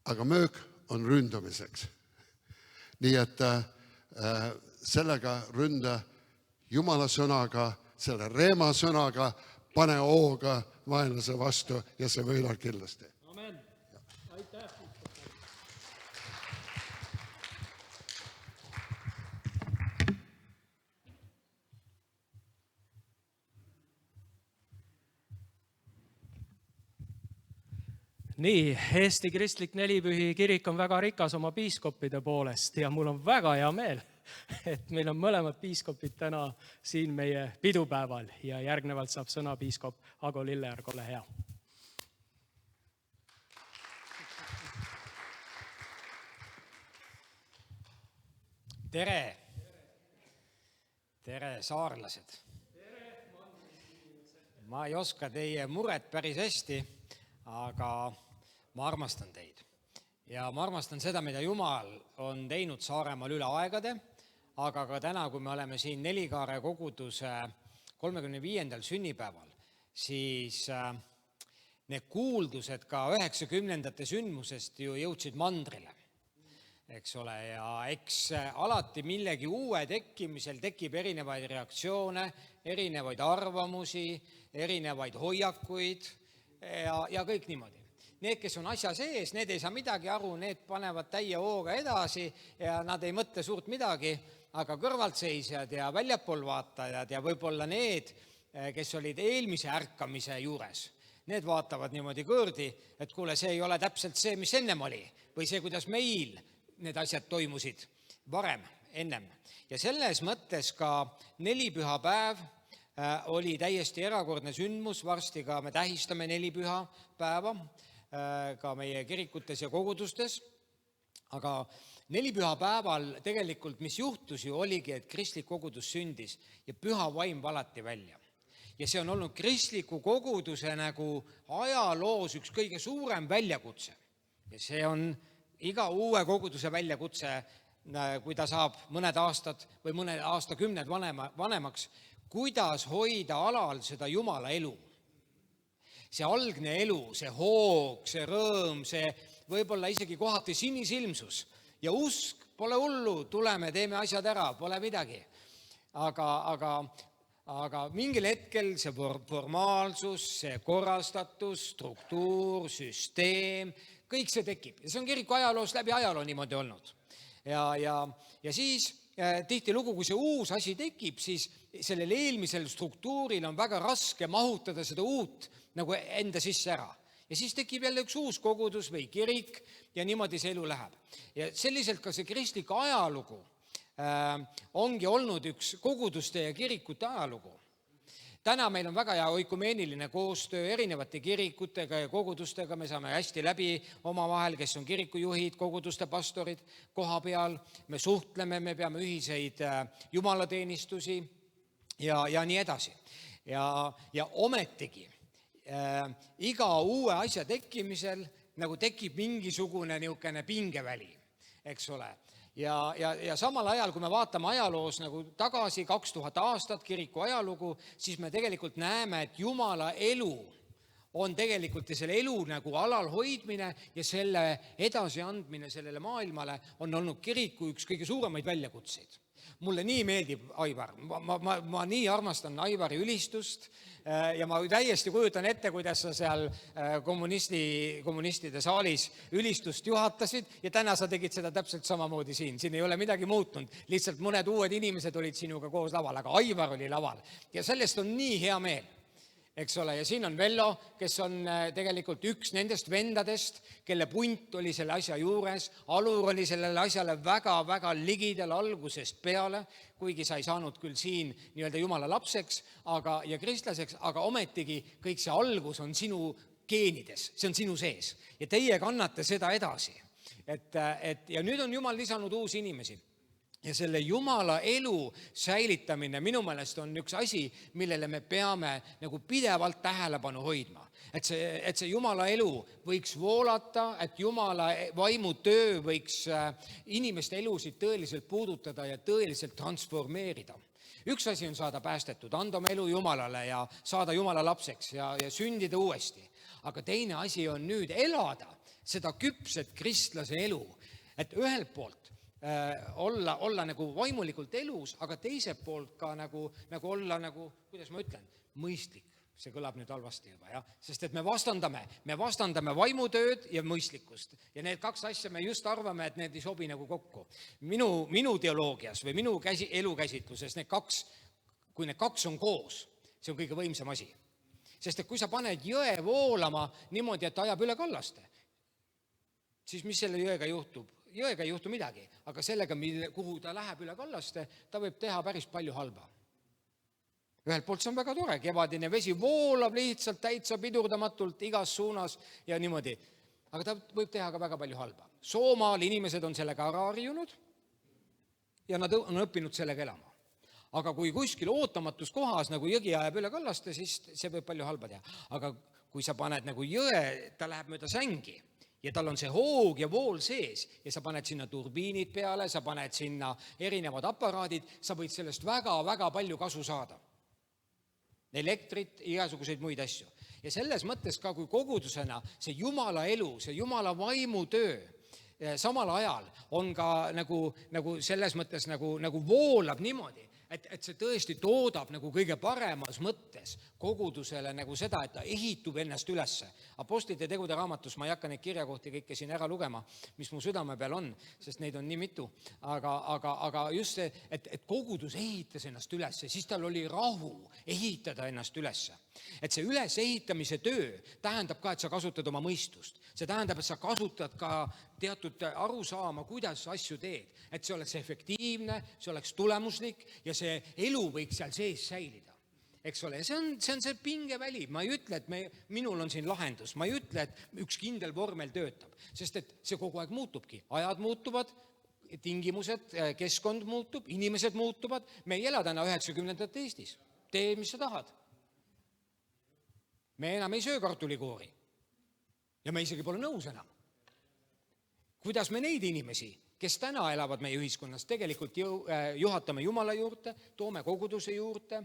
aga möök on ründamiseks. Nii et sellega ründa Jumala sõnaga, selle reema sõnaga, pane hooga vaenlase vastu ja see võidab kindlasti. Amen. Aitäh. Nii, Eesti Kristlik Nelipühi kirik on väga rikas oma piiskoppide poolest ja mul on väga hea meel, et meil on mõlemad piiskopid täna siin meie pidupäeval ja järgnevalt saab sõna piiskop Ago Lillejärg, ole hea. Tere! Tere, saarlased! Ma ei oska teie muret päris hästi, aga ma armastan teid. Ja ma armastan seda, mida Jumal on teinud Saaremaal üle aegade, aga ka täna, kui me oleme siin Nelikaare koguduse 35. sünnipäeval, siis need kuuldused ka 90. sündmusest ju jõudsid mandrile. Eks ole, ja eks alati millegi uue tekkimisel tekib erinevaid reaktsioone, erinevaid arvamusi, erinevaid hoiakuid ja kõik niimoodi. Need, kes on asja sees, need ei saa midagi aru, need panevad täie hooga edasi ja nad ei mõtle suurt midagi, aga kõrvaltseisjad ja väljapool vaatajad ja võib-olla need, kes olid eelmise ärkamise juures, need vaatavad niimoodi kõõrdi, et kuule, see ei ole täpselt see, mis ennem oli või see, kuidas need asjad toimusid varem, ennem. Ja selles mõttes ka nelipühapäev oli täiesti erakordne sündmus, varsti ka me tähistame nelipühapäeva ka meie kirikutes ja kogudustes, aga nelipühapäeval tegelikult, mis juhtus ju, oligi, et kristlik kogudus sündis ja püha vaim valati välja. Ja see on olnud kristliku koguduse nagu ajaloos üks kõige suurem väljakutse. Ja see on iga uue koguduse väljakutse, kui ta saab mõned aastad või mõned aastakümned vanemaks, kuidas hoida alal seda Jumala elu. See algne elu, see hoog, see rõõm, see võib-olla isegi kohati sinisilmsus ja usk, pole hullu, tuleme, teeme asjad ära, pole midagi. Aga mingil hetkel see formaalsus, see korrastatus, struktuur, süsteem, kõik see tekib. Ja see on kiriku ajaloos läbi ajaloo niimoodi olnud. Ja siis tihtilugu, kui see uus asi tekib, siis sellel eelmisel struktuuril on väga raske mahutada seda uut nagu enda sisse ära. Ja siis tekib jälle üks uus kogudus või kirik ja niimoodi see elu läheb. Ja selliselt ka see kristlik ajalugu ongi olnud üks koguduste ja kirikute ajalugu. Täna meil on väga hea oikumeeniline koostöö erinevate kirikutega ja kogudustega, me saame hästi läbi omavahel, kes on kirikujuhid, koguduste pastorid koha peal, me suhtleme, me peame ühiseid jumalateenistusi ja nii edasi. Ja ometigi iga uue asja tekkimisel nagu tekib mingisugune niisugune pingeväli, eks ole. Ja samal ajal, kui me vaatame ajaloos nagu tagasi 2000 aastat kiriku ajalugu, siis me tegelikult näeme, et Jumala elu on tegelikult ja selle elu nagu alal hoidmine ja selle edasiandmine sellele maailmale on olnud kiriku üks kõige suuremaid väljakutseid. Mulle nii meeldib Aivar, ma nii armastan Aivari ülistust ja ma täiesti kujutan ette, kuidas sa seal kommunistide saalis ülistust juhatasid ja täna sa tegid seda täpselt samamoodi siin ei ole midagi muutunud, lihtsalt mõned uued inimesed olid sinuga koos laval, aga Aivar oli laval ja sellest on nii hea meel. Eks ole, ja siin on Vello, kes on tegelikult üks nendest vendadest, kelle punt oli selle asja juures. Alur oli sellele asjale väga ligidal algusest peale, kuigi sa ei saanud küll siin nii-öelda Jumala lapseks ja kristlaseks, aga ometigi kõik see algus on sinu geenides, see on sinu sees ja teie kannate seda edasi. Ja nüüd on Jumal lisanud uusi inimesi. Ja selle Jumala elu säilitamine minu meelest on üks asi, millele me peame nagu pidevalt tähelepanu hoidma. Et see Jumala elu võiks voolata, et Jumala vaimu töö võiks inimeste elusid tõeliselt puudutada ja tõeliselt transformeerida. Üks asi on saada päästetud, anda oma elu Jumalale ja saada Jumala lapseks ja sündida uuesti. Aga teine asi on nüüd elada seda küpset kristlase elu, et ühelt poolt olla nagu vaimulikult elus, aga teiselt poolt ka nagu olla nagu, kuidas ma ütlen, mõistlik. See kõlab nüüd halvasti juba, jah? Sest et me vastandame vaimutööd ja mõistlikkust. Ja need kaks asja me just arvame, et need ei sobi nagu kokku. Minu teoloogias või minu elukäsitluses kui need kaks on koos, see on kõige võimsam asi. Sest et kui sa paned jõe voolama niimoodi, et ajab üle kallaste, siis mis selle jõega juhtub? Jõega ei juhtu midagi, aga sellega, kuhu ta läheb üle kallaste, ta võib teha päris palju halba. Ühelt poolt see on väga tore, kevadine vesi voolab lihtsalt täitsa pidurdamatult igas suunas ja niimoodi, aga ta võib teha ka väga palju halba. Soomaal inimesed on sellega ära harjunud ja nad on õppinud sellega elama. Aga kui kuskil ootamatus kohas nagu jõgi ajab üle kallaste, siis see võib palju halba teha. Aga kui sa paned nagu jõe, ta läheb mööda sängi, ja tal on see hoog ja vool sees ja sa paned sinna turbiinid peale, sa paned sinna erinevad aparaadid, sa võid sellest väga palju kasu saada. Elektrit, igasuguseid muid asju. Ja selles mõttes ka, kui kogudusena see Jumala elu, see Jumala vaimu töö samal ajal on ka nagu selles mõttes nagu voolab niimoodi, et see tõesti toodab nagu kõige paremas mõttes kogudusele nagu seda, et ta ehitub ennast ülesse. Apostlite tegude raamatus, ma ei hakka neid kirjakohti kõike siin ära lugema, mis mu südame peal on, sest neid on nii mitu, aga just see, et kogudus ehitas ennast ülesse, siis tal oli rahu ehitada ennast ülesse. Et see ülesehitamise töö tähendab ka, et sa kasutad oma mõistust. See tähendab, et sa kasutad ka teatud arusaama, kuidas asju teed, et see oleks efektiivne, see oleks tulemuslik ja see elu võiks seal sees säilida. Eks ole, see on see pingeväli, ma ei ütle, et minul on siin lahendus, ma ei ütle, et üks kindel vormel töötab, sest et see kogu aeg muutubki, ajad muutuvad, tingimused, keskkond muutub, inimesed muutuvad, me ei ela täna 90ndate Eestis, tee, mis sa tahad. Me enam ei söö kartulikoori ja me isegi pole nõus enam. Kuidas me neid inimesi, kes täna elavad meie ühiskonnas, tegelikult juhatame Jumala juurde, toome koguduse juurde,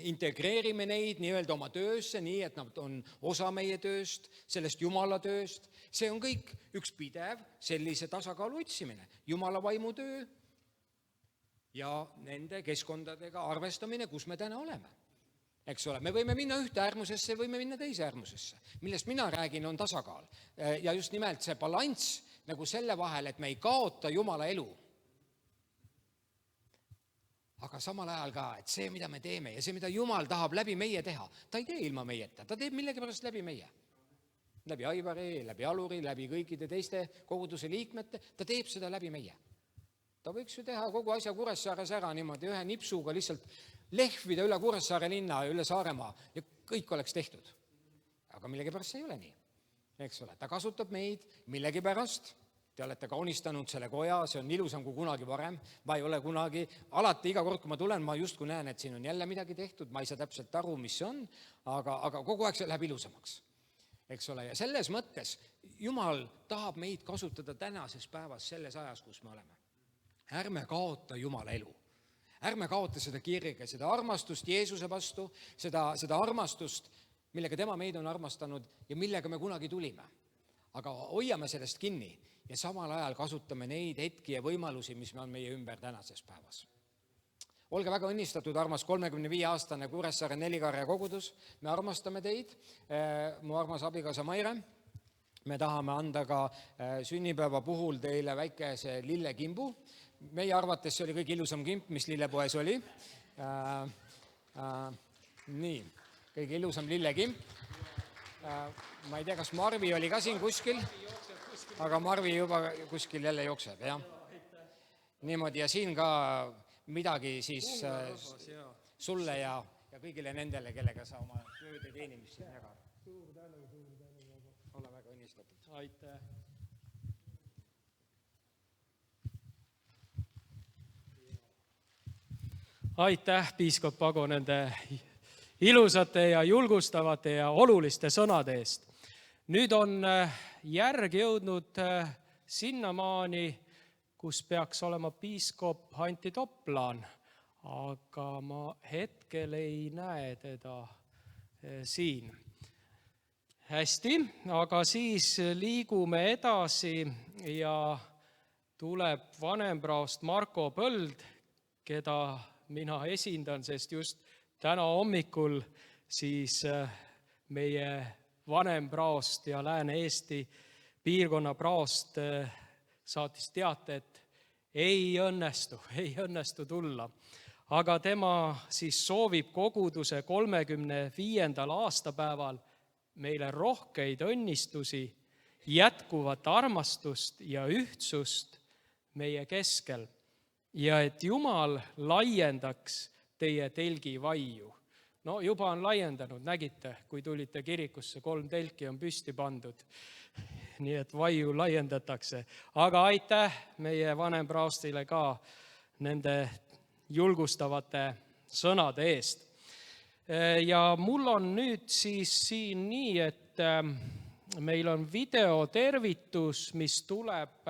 integreerime neid nii-öelda oma töösse, nii et nad on osa meie tööst, sellest Jumala tööst. See on kõik üks pidev sellise tasakaalu otsimine. Jumala vaimutöö ja nende keskkondadega arvestamine, kus me täna oleme. Eks ole, me võime minna ühte äärmusesse, võime minna teise äärmusesse. Millest mina räägin, on tasakaal. Ja just nimelt see balanss nagu selle vahel, et me ei kaota Jumala elu. Aga samal ajal ka, et see, mida me teeme ja see, mida Jumal tahab läbi meie teha, ta ei tee ilma meieta, ta teeb millegipärast läbi meie. Läbi Aivari, läbi Aluri, läbi kõikide teiste koguduse liikmete, ta teeb seda läbi meie. Ta võiks ju teha kogu asja Kuressaares ära niimoodi ühe nipsuga lihtsalt lehvida üle Kuressaare linna ja üle Saaremaa ja kõik oleks tehtud. Aga millegipärast see ei ole nii. Eks ole, ta kasutab meid millegipärast. Te olete kaunistanud selle koja, see on ilusam kui kunagi varem. Ma ei ole kunagi, alati iga kord, kui ma tulen, ma justkui näen, et siin on jälle midagi tehtud, ma ei saa täpselt aru, mis see on, aga kogu aeg see läheb ilusamaks. Eks ole, ja selles mõttes Jumal tahab meid kasutada tänases päevas selles ajas, kus me oleme. Ärme kaota Jumala elu. Ärme kaota seda kirge, seda armastust Jeesuse vastu, seda armastust, millega tema meid on armastanud ja millega me kunagi tulime. Aga hoiame sellest kinni ja samal ajal kasutame neid hetki ja võimalusi, mis on meie ümber tänases päevas. Olge väga õnnistatud, armas 35-aastane Kuressaare Nelikarja kogudus. Me armastame teid, mu armas abikaasa Maire. Me tahame anda ka sünnipäeva puhul teile väikese lillekimbu. Meie arvates see oli kõige ilusam kimp, mis lillepoes oli. Nii, kõige ilusam lillekimp. Ma ei tea, kas Marvi oli ka siin kuskil, aga Marvi juba kuskil jälle jookseb, jah. Niimoodi ja siin ka midagi siis sulle ja kõigile nendele, kellega sa oma tööd ja teenimist siin jagad. Suur tänu. Ole väga õnnistatud. Aitäh. Aitäh, piiskop Ago, nende ilusate ja julgustavate ja oluliste sõnade eest. Nüüd on järg jõudnud sinnamaani, kus peaks olema piiskop Anti Toplaan, aga ma hetkel ei näe teda siin. Hästi, aga siis liigume edasi ja tuleb vanempraost Marko Põld, keda mina esindan, sest just täna hommikul siis meie vanempraost ja Lääne-Eesti piirkonna praost saatis teate, et ei õnnestu tulla. Aga tema siis soovib koguduse 35. aastapäeval meile rohkeid õnnistusi, jätkuvat armastust ja ühtsust meie keskel ja et Jumal laiendaks teie telgi vaiu. No juba on laiendanud, nägite, kui tulite kirikusse, 3 telki on püsti pandud. Nii et vaiu laiendatakse. Aga aitäh meie vanempraostile ka nende julgustavate sõnade eest. Ja mul on nüüd siis siin nii, et meil on videotervitus, mis tuleb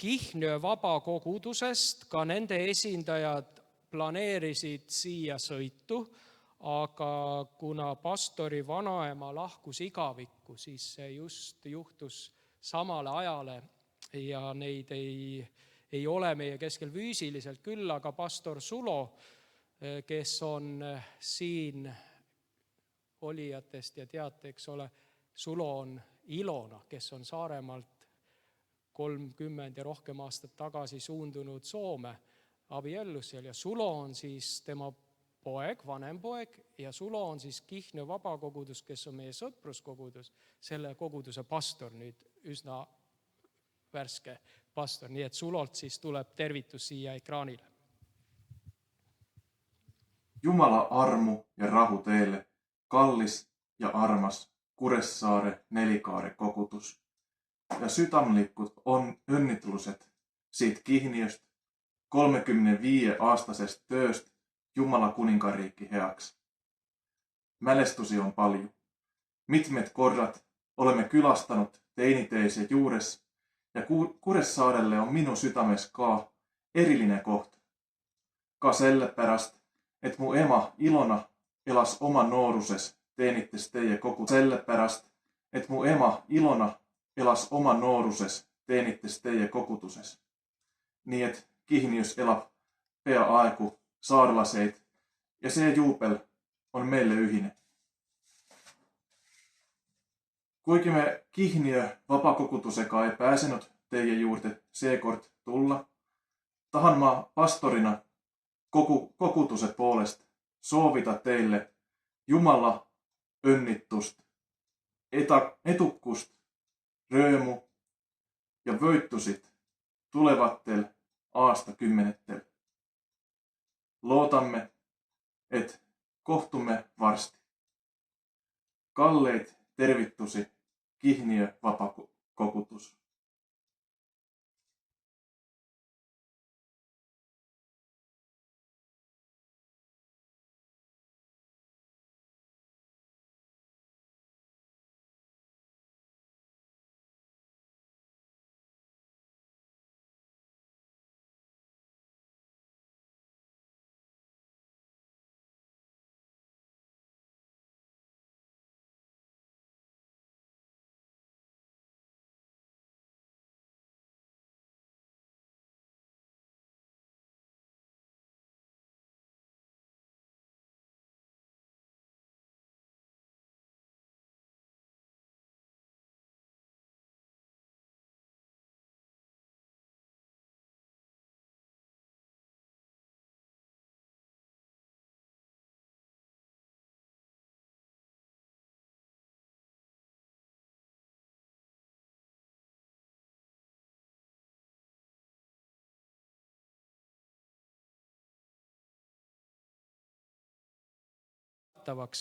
Kihnö vabakogudusest, ka nende esindajad planeerisid siia sõitu, aga kuna pastori vanaema lahkus igavikku, siis see just juhtus samale ajale ja neid ei ole meie keskel füüsiliselt küll, aga pastor Sulo, kes on siin olijatest ja teate, eks ole, Sulo on Ilona, kes on Saaremaalt 30 ja rohkem aastat tagasi suundunud Soome abiellus seal ja Sulo on siis tema poeg, vanem poeg ja Sulo on siis Kihnja vabakogudus, kes on meie sõpruskogudus, selle koguduse pastor nüüd, üsna värske pastor, nii et Sulolt siis tuleb tervitus siia ekraanile. Jumala armu ja rahu teille, kallis ja armas Kuressaare Nelikaare kogudus. Ja südamlikud on õnnitlused siit Kihniöst 35-aastasest tööst Jumala kuningariiki heaks. Mälestusi on paljon. Mitmed korrat olemme külastanud teiniteise juures ja Kuressaarelle on minu südames ka eriline koht. Ka sellepärast, et mu ema Ilona elas oma nooruses teenites teie kogu. Sellepärast, et mu ema Ilona elas oma nooruses teenites teie koguduses. Nii et Kihnius elab peaaegu saarlaseid ja see juubel on meille ühine. Kuigi me Kihniö vabakogudusega ei pääsenud teie juurde seekord tulla, tahan ma pastorina koguduse poolest soovida teille Jumala õnnitust, edukust, rõõmu ja võitusid tulevatel aastakümnetel. Loodamme, et kohtume varsti. Kalleid tervitusi Kihniö vabakogudus.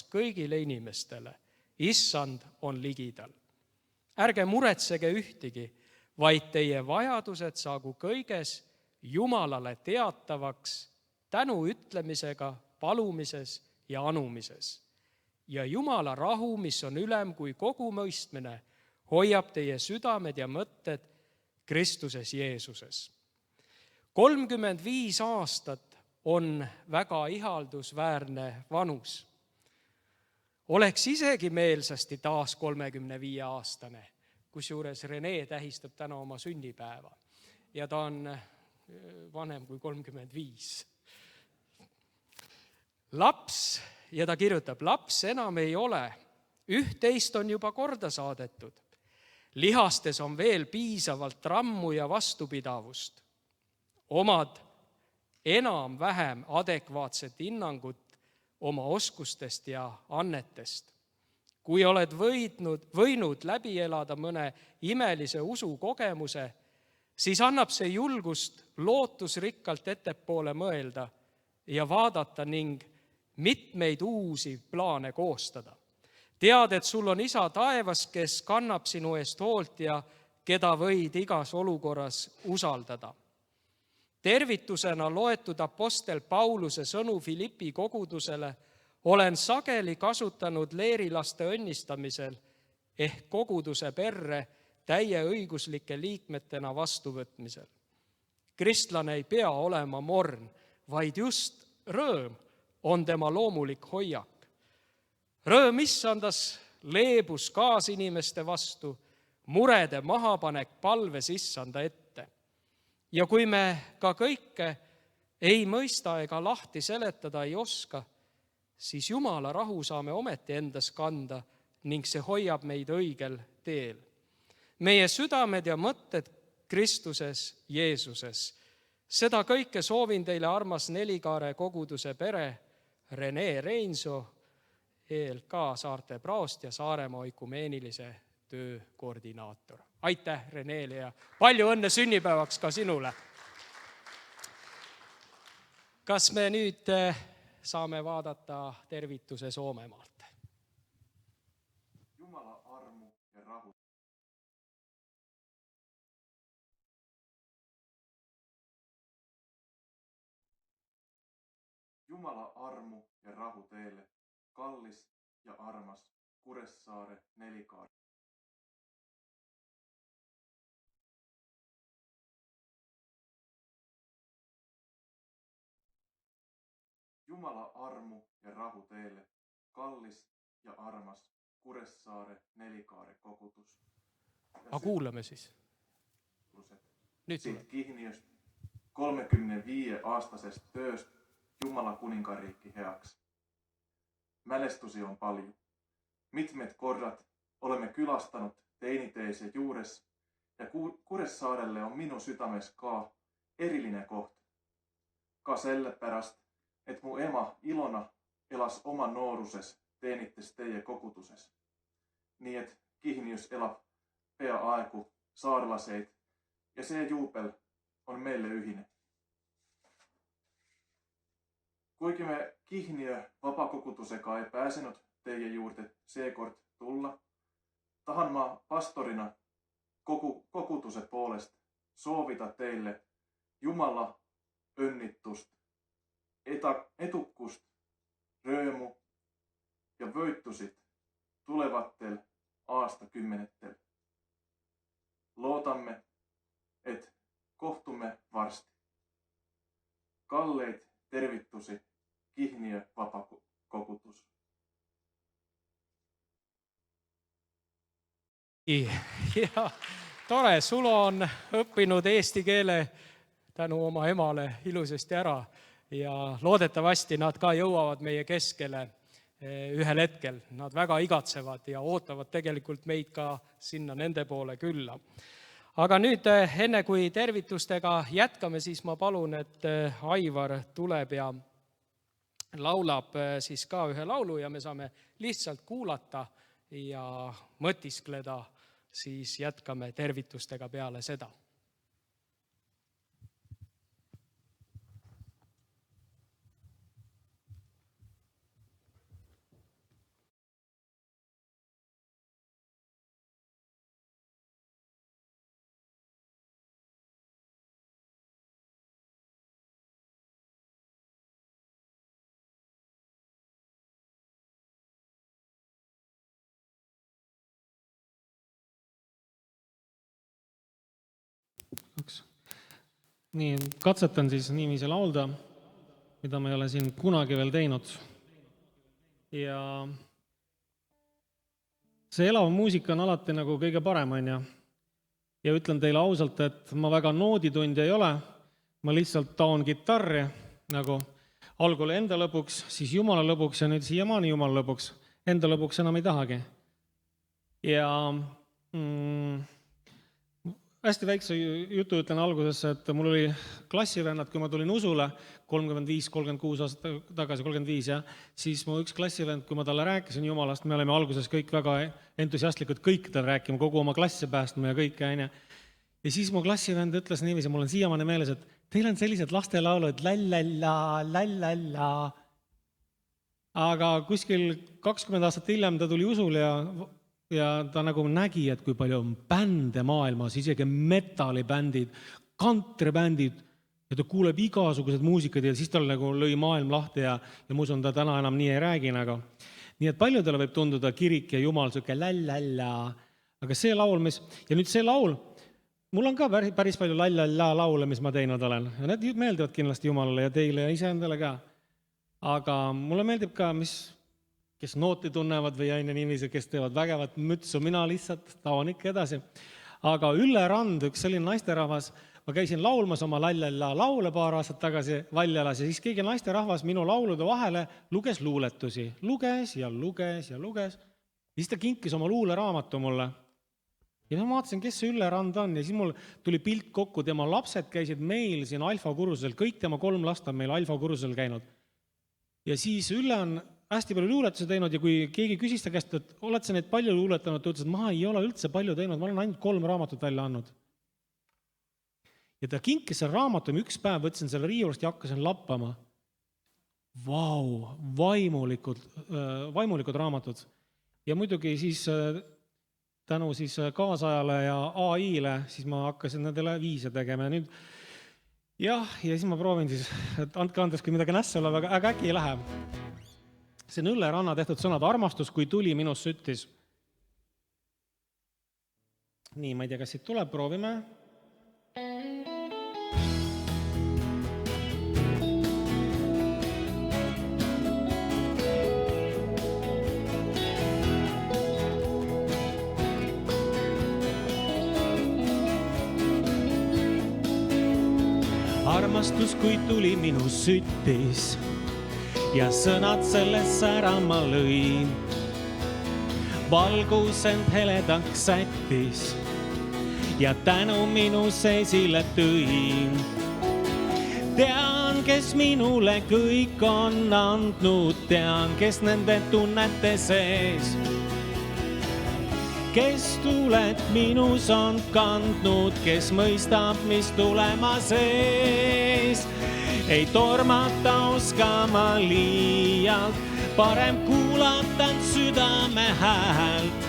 Kõigile inimestele, issand on ligidal. Ärge muretsege ühtegi, vaid teie vajadused saagu kõiges Jumalale teatavaks tänu ütlemisega, palumises ja anumises. Ja Jumala rahu, mis on ülem kui kogu mõistmine, hoiab teie südamed ja mõtted Kristuses Jeesuses. 35 aastat on väga ihaldusväärne vanus. Oleks isegi meelsasti taas 35-aastane, kusjuures Rene tähistab täna oma sünnipäeva ja ta on vanem kui 35. Laps, ja ta kirjutab, laps enam ei ole, üht-teist on juba korda saadetud. Lihastes on veel piisavalt rammu ja vastupidavust. Omad enam-vähem adekvaatset hinnangut oma oskustest ja annetest. Kui oled võinud läbi elada mõne imelise usukogemuse, siis annab see julgust lootusrikkalt ettepoole mõelda ja vaadata ning mitmeid uusi plaane koostada. Tead, et sul on isa taevas, kes kannab sinu eest hoolt ja keda võid igas olukorras usaldada. Tervitusena loetud apostel Pauluse sõnu Filippi kogudusele olen sageli kasutanud leerilaste õnnistamisel ehk koguduse perre täieõiguslike liikmetena vastuvõtmisel. Kristlane ei pea olema morn, vaid just rõõm on tema loomulik hoiak. Rõõm issandas leebus kaasinimeste vastu, murede mahapanek palves issanda ette. Ja kui me ka kõike ei mõista ega lahti seletada ei oska, siis Jumala rahu saame ometi endas kanda ning see hoiab meid õigel teel. Meie südamed ja mõtted Kristuses Jeesuses. Seda kõike soovin teile, armas Nelikaare koguduse pere, Rene Reinso, ELK Saarte praost ja Saaremaa oikumeenilise töö koordinaator. Aitäh Renele ja palju õnne sünnipäevaks ka sinule! Kas me nüüd saame vaadata tervituse Soomemaalt? Jumala armu ja rahu. Jumala armu ja rahu teille, kallis ja armas Kuressaare Nelikaare. Jumala armu ja rahu teille, kallis ja armas Kuressaare Nelikaare kogutus. Aga kuulame siis. Nüüd Siit tuleb. Kihniöst 35-aastasest tööst Jumala kuninganriiki heaks. Mälestusi on paljon. Mitmed korrat olemme külastanud teiniteise juures ja Kuressaarelle on minu südames ka eriline koht. Ka sellepärast, et mu ema Ilona elas oma nooruses teenites teie kogutuses. Nii et Kihniös elab peaaegu saarlaseid ja see juubel on meille ühine. Kuigi me Kihniö vapakogutusega ei pääsenud teie juurde seekord tulla, tahan ma pastorina kogutuse poolest soovida teille Jumala õnnitust, edukust, rõõmu ja võitusid tulevatel aastakümnetel. Loodamme, et kohtume varsti. Kalleid tervitusi Kihniö vapakogutus. Ja tore, Sulo on õppinud eesti keele tänu oma emale ilusasti ära ja loodetavasti nad ka jõuavad meie keskele ühel hetkel. Nad väga igatsevad ja ootavad tegelikult meid ka sinna nende poole külla. Aga nüüd enne kui tervitustega jätkame, siis ma palun, et Aivar tuleb ja laulab siis ka ühe laulu ja me saame lihtsalt kuulata ja mõtiskleda, siis jätkame tervitustega peale seda. Nii, katsetan siis niiviisi laulda, mida ma ei ole siin kunagi veel teinud. Ja see elav muusika on alati nagu kõige parem, on ja. Ja ütlen teile ausalt, et ma väga nooditundja ei ole, ma lihtsalt taon kitarri, nagu algul enda lõpuks, siis Jumala lõpuks ja nüüd siiamaani Jumala lõpuks. Enda lõpuks enam ei tahagi. Ja hästi väikse jutu ütlen algusesse, et mul oli klassivennad, kui ma tulin usule 35-36 aastat tagasi, 35, ja siis mu üks klassivend, kui ma talle rääkisin Jumalast, me oleme alguses kõik väga entusiastlikud, kõik tal rääkima, kogu oma klassi päästma ja kõik. Ja siis mu klassivend ütles niiviisi, mul on siiamaani meeles, et teil on sellised lastelaulud, lallalla, lallalla. Aga kuskil 20 aastat hiljem ta tuli usule ja ta nagu nägi, et kui palju on bände maailmas, isegi metallibändid, kantribändid, ja ta kuuleb igasugused muusikad ja siis tal nagu lõi maailm lahti ja ma usun, ta täna enam nii ei räägi nagu. Nii et paljudele võib tunduda kirik ja Jumal siuke lallalla, aga see laul, ja nüüd see laul, mul on ka päris palju lallalla laule, mis ma teinud olen. Ja need meeldivad kindlasti Jumalale ja teile ja iseendale ka. Aga mulle meeldib ka, kes nooti tunnevad või aine niiviisi, kes teevad vägevat mütsu, mina lihtsalt taon ikka edasi. Aga Ülle Rand, üks selline naisterahvas, ma käisin laulmas oma lallalla laule paar aastat tagasi Valjalas ja siis keegi naisterahvas minu laulude vahele luges luuletusi. Luges. Ja siis ta kinkis oma luuleraamatu mulle. Ja ma vaatasin, kes see Ülle Rand on ja siis mul tuli pilt kokku, tema lapsed käisid meil siin Alfa kursusel, kõik tema 3 last on meil Alfa kursusel käinud. Ja siis Ülle on hästi palju luuletusi teinud ja kui keegi küsis ta käest, et oled sa neid palju luuletanud, ta ütles, et ma ei ole üldse palju teinud, ma olen ainult 3 raamatut välja andnud. Ja ta kinkis selle raamatu, üks päev võtsin selle riiulast ja hakkasin lappama. Vau, vaimulikud raamatud. Ja muidugi siis tänu siis kaasajale ja AI-le, siis ma hakkasin nendele viise tegema. Ja nüüd, ja siis ma proovin siis, et andke andeks, kui midagi nässe ole, aga äkki ei lähe. See on Õlle Ranna tehtud sõnad, armastus, kui tuli minus süttis. Nii, ma ei tea, kas siit tuleb, proovime. Armastus, kui tuli minus süttis ja sõnad selles ära ma lõin. Valgus end heledaks sättis ja tänu minu seisile tõin. Tean, kes minule kõik on andnud, tean, kes nende tunnete sees. Kes tulet minus on kandnud, kes mõistab, mis tulema sees. Ei tormata oskama liialt, parem kuulatan südame häält.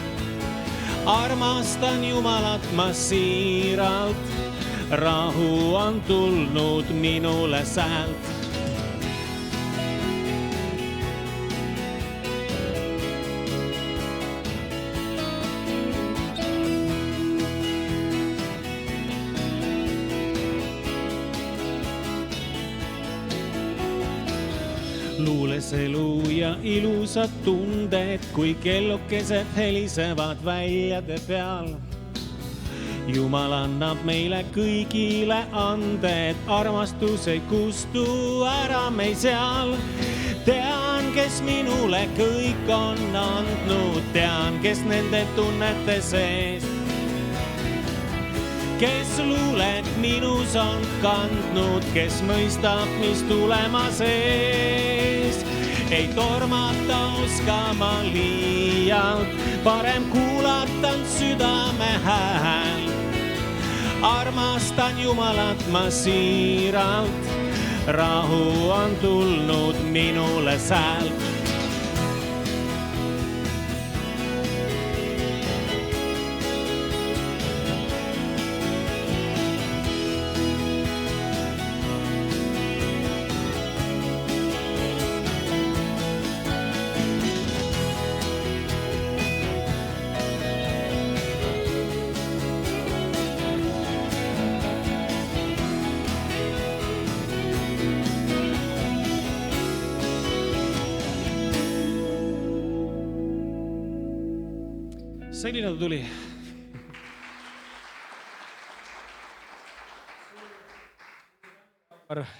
Armastan Jumalat ma siiralt, rahu on tulnud minule säält. Luules elu ja ilusad tunded, kui kellukesed helisevad väljade peal. Jumal annab meile kõigile anded, armastus ei kustu ära mei seal. Tean, kes minule kõik on andnud, tean, kes nende tunnete sees. Kes luulet minus on kandnud, kes mõistab, mis tulema sees. Ei tormata oskama liialt, parem kuulatan südame hääl. Armastan Jumalat ma siiralt, rahu on tulnud minule säält. Selline ta tuli.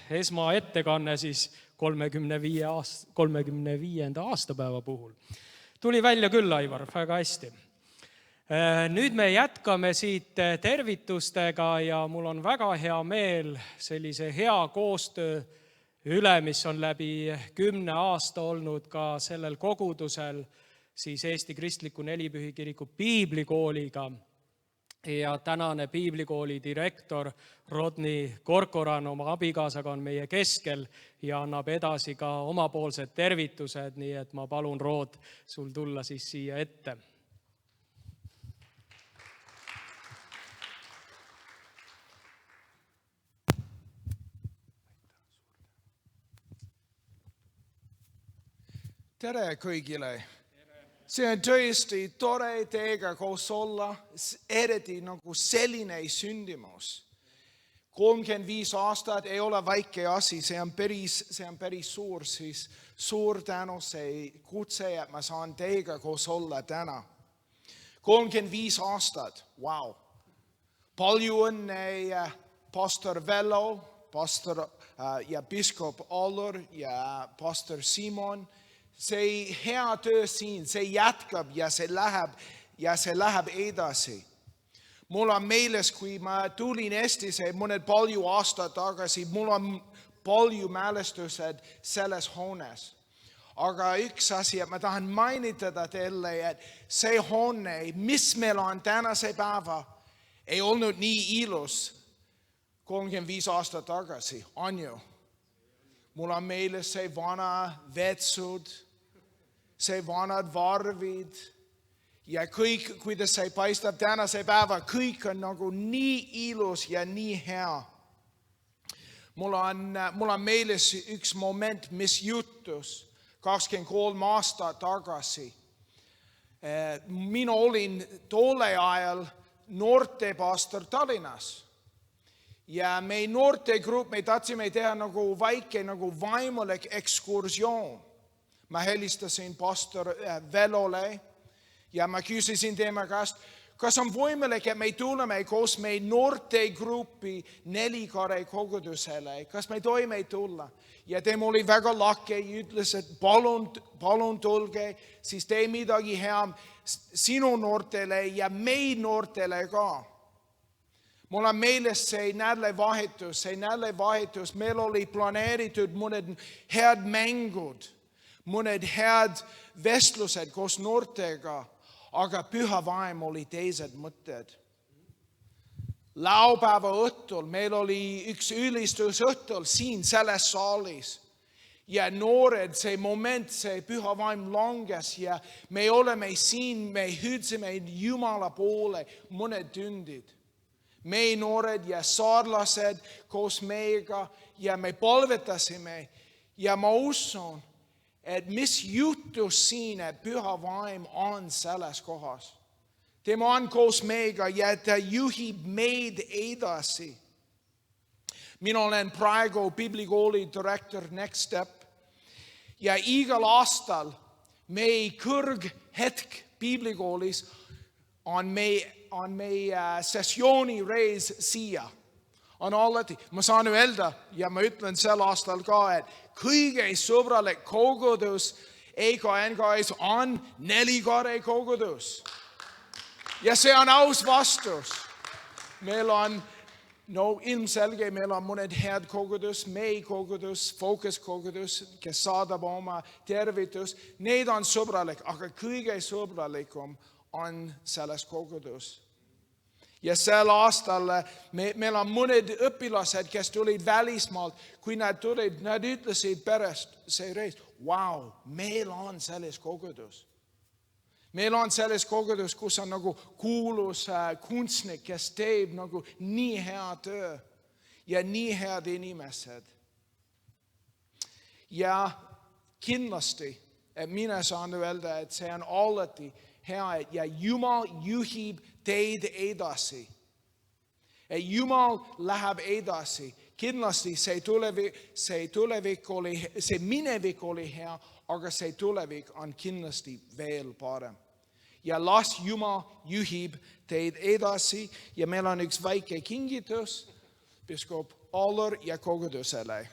Esmaettekanne siis 35. aastapäeva puhul. Tuli välja küll, Aivar, väga hästi. Nüüd me jätkame siit tervitustega ja mul on väga hea meel sellise hea koostöö üle, mis on läbi 10 aasta olnud ka sellel kogudusel, siis Eesti Kristliku Nelipühikiriku piiblikooliga ja tänane piiblikooli direktor Rodni Korkoran oma abikaasaga on meie keskel ja annab edasi ka omapoolsed tervitused, nii et ma palun, Rod, sul tulla siis siia ette. Tere kõigile! See on tõesti tore teiega koos olla, eriti nagu selline sündimus. 35 aastat ei ole väike asi, see on päris suur, siis suur tänu see kutse, et ma saan teiega koos olla täna. 35 aastat, wow! Palju õnne pastor Vello, pastor ja piskop Allur ja pastor Simon. See hea töö siin, see jätkab ja see läheb edasi. Mul on meeles, kui ma tulin Eestisse mõned palju aastad tagasi, mul on palju mälestused selles hoones. aga üks asi, et ma tahan mainitada teile, et see hoone, mis meil on tänase päeva, ei olnud nii ilus 35 aastat tagasi, on ju? Mul on meeles see vana vetsud, see vanad varvid ja kõik, kuidas see paistab tänase päeva, kõik on nagu nii ilus ja nii hea. Mul on meeles üks moment, mis juhtus 23 aastat tagasi. Mina olin tolle ajal noortepastor Tallinnas. Ja meie noortegrupp, me tahtsime teha nagu väike nagu vaimulik ekskursioon. Ma helistasin pastor Velole ja ma küsisin tema käest, kas on võimalik, et me tuleme koos meie noortegruppi Nelikare kogudusele, kas me toime tulla? Ja tema oli väga lahke ja ütles, et palun tulge, siis tee midagi hea sinu noortele ja meie noortele ka. Mul on meeles see nädalavahetus, meil oli planeeritud mõned head mängud, mõned head vestlused koos noortega, aga püha vaim oli teised mõtted. Laupäeva õhtul meil oli üks ülistusõhtul siin selles saalis ja noored, see moment, see püha vaim langes ja me oleme siin, me hüüdsime Jumala poole mõned tundid. Meie noored ja saarlased koos meiega ja me palvetasime ja ma usun, et mis juhtus siin, et püha vaim on selles kohas. Tema on koos meiega ja ta juhib meid edasi. Mina olen praegu Biblikooli direktor Next Step ja igal aastal meie kõrghetk Biblikoolis on meie sessioonireis siia. On alati, ma saan öelda ja ma ütlen sel aastal ka, et kõige sõbralik kogudus EKNKS on Nelikare kogudus. Ja see on aus vastus. Meil on, ilmselge, meil on mõned head kogudus, meie kogudus, Focus kogudus, kes saadab oma tervitus. Need on sõbralik, aga kõige sõbralikum on selles kogudus. Ja sel aastal meil on mõned õpilased, kes tulid välismaalt, kui nad tulid, nad ütlesid pärast see reis, wow, meil on selles kogudus. Meil on selles kogudus, kus on nagu kuulus kunstnik, kes teeb nagu nii hea töö ja nii head inimesed. Ja kindlasti, et mina saan öelda, et see on alati hea ja Jumal juhib teid edasi. Et Jumal läheb edasi. Kindlasti see minevik oli hea, aga see tulevik on kindlasti veel parem. Ja las Jumal juhib teid edasi ja meil on üks väike kingitus piiskop Aller ja kogudusele.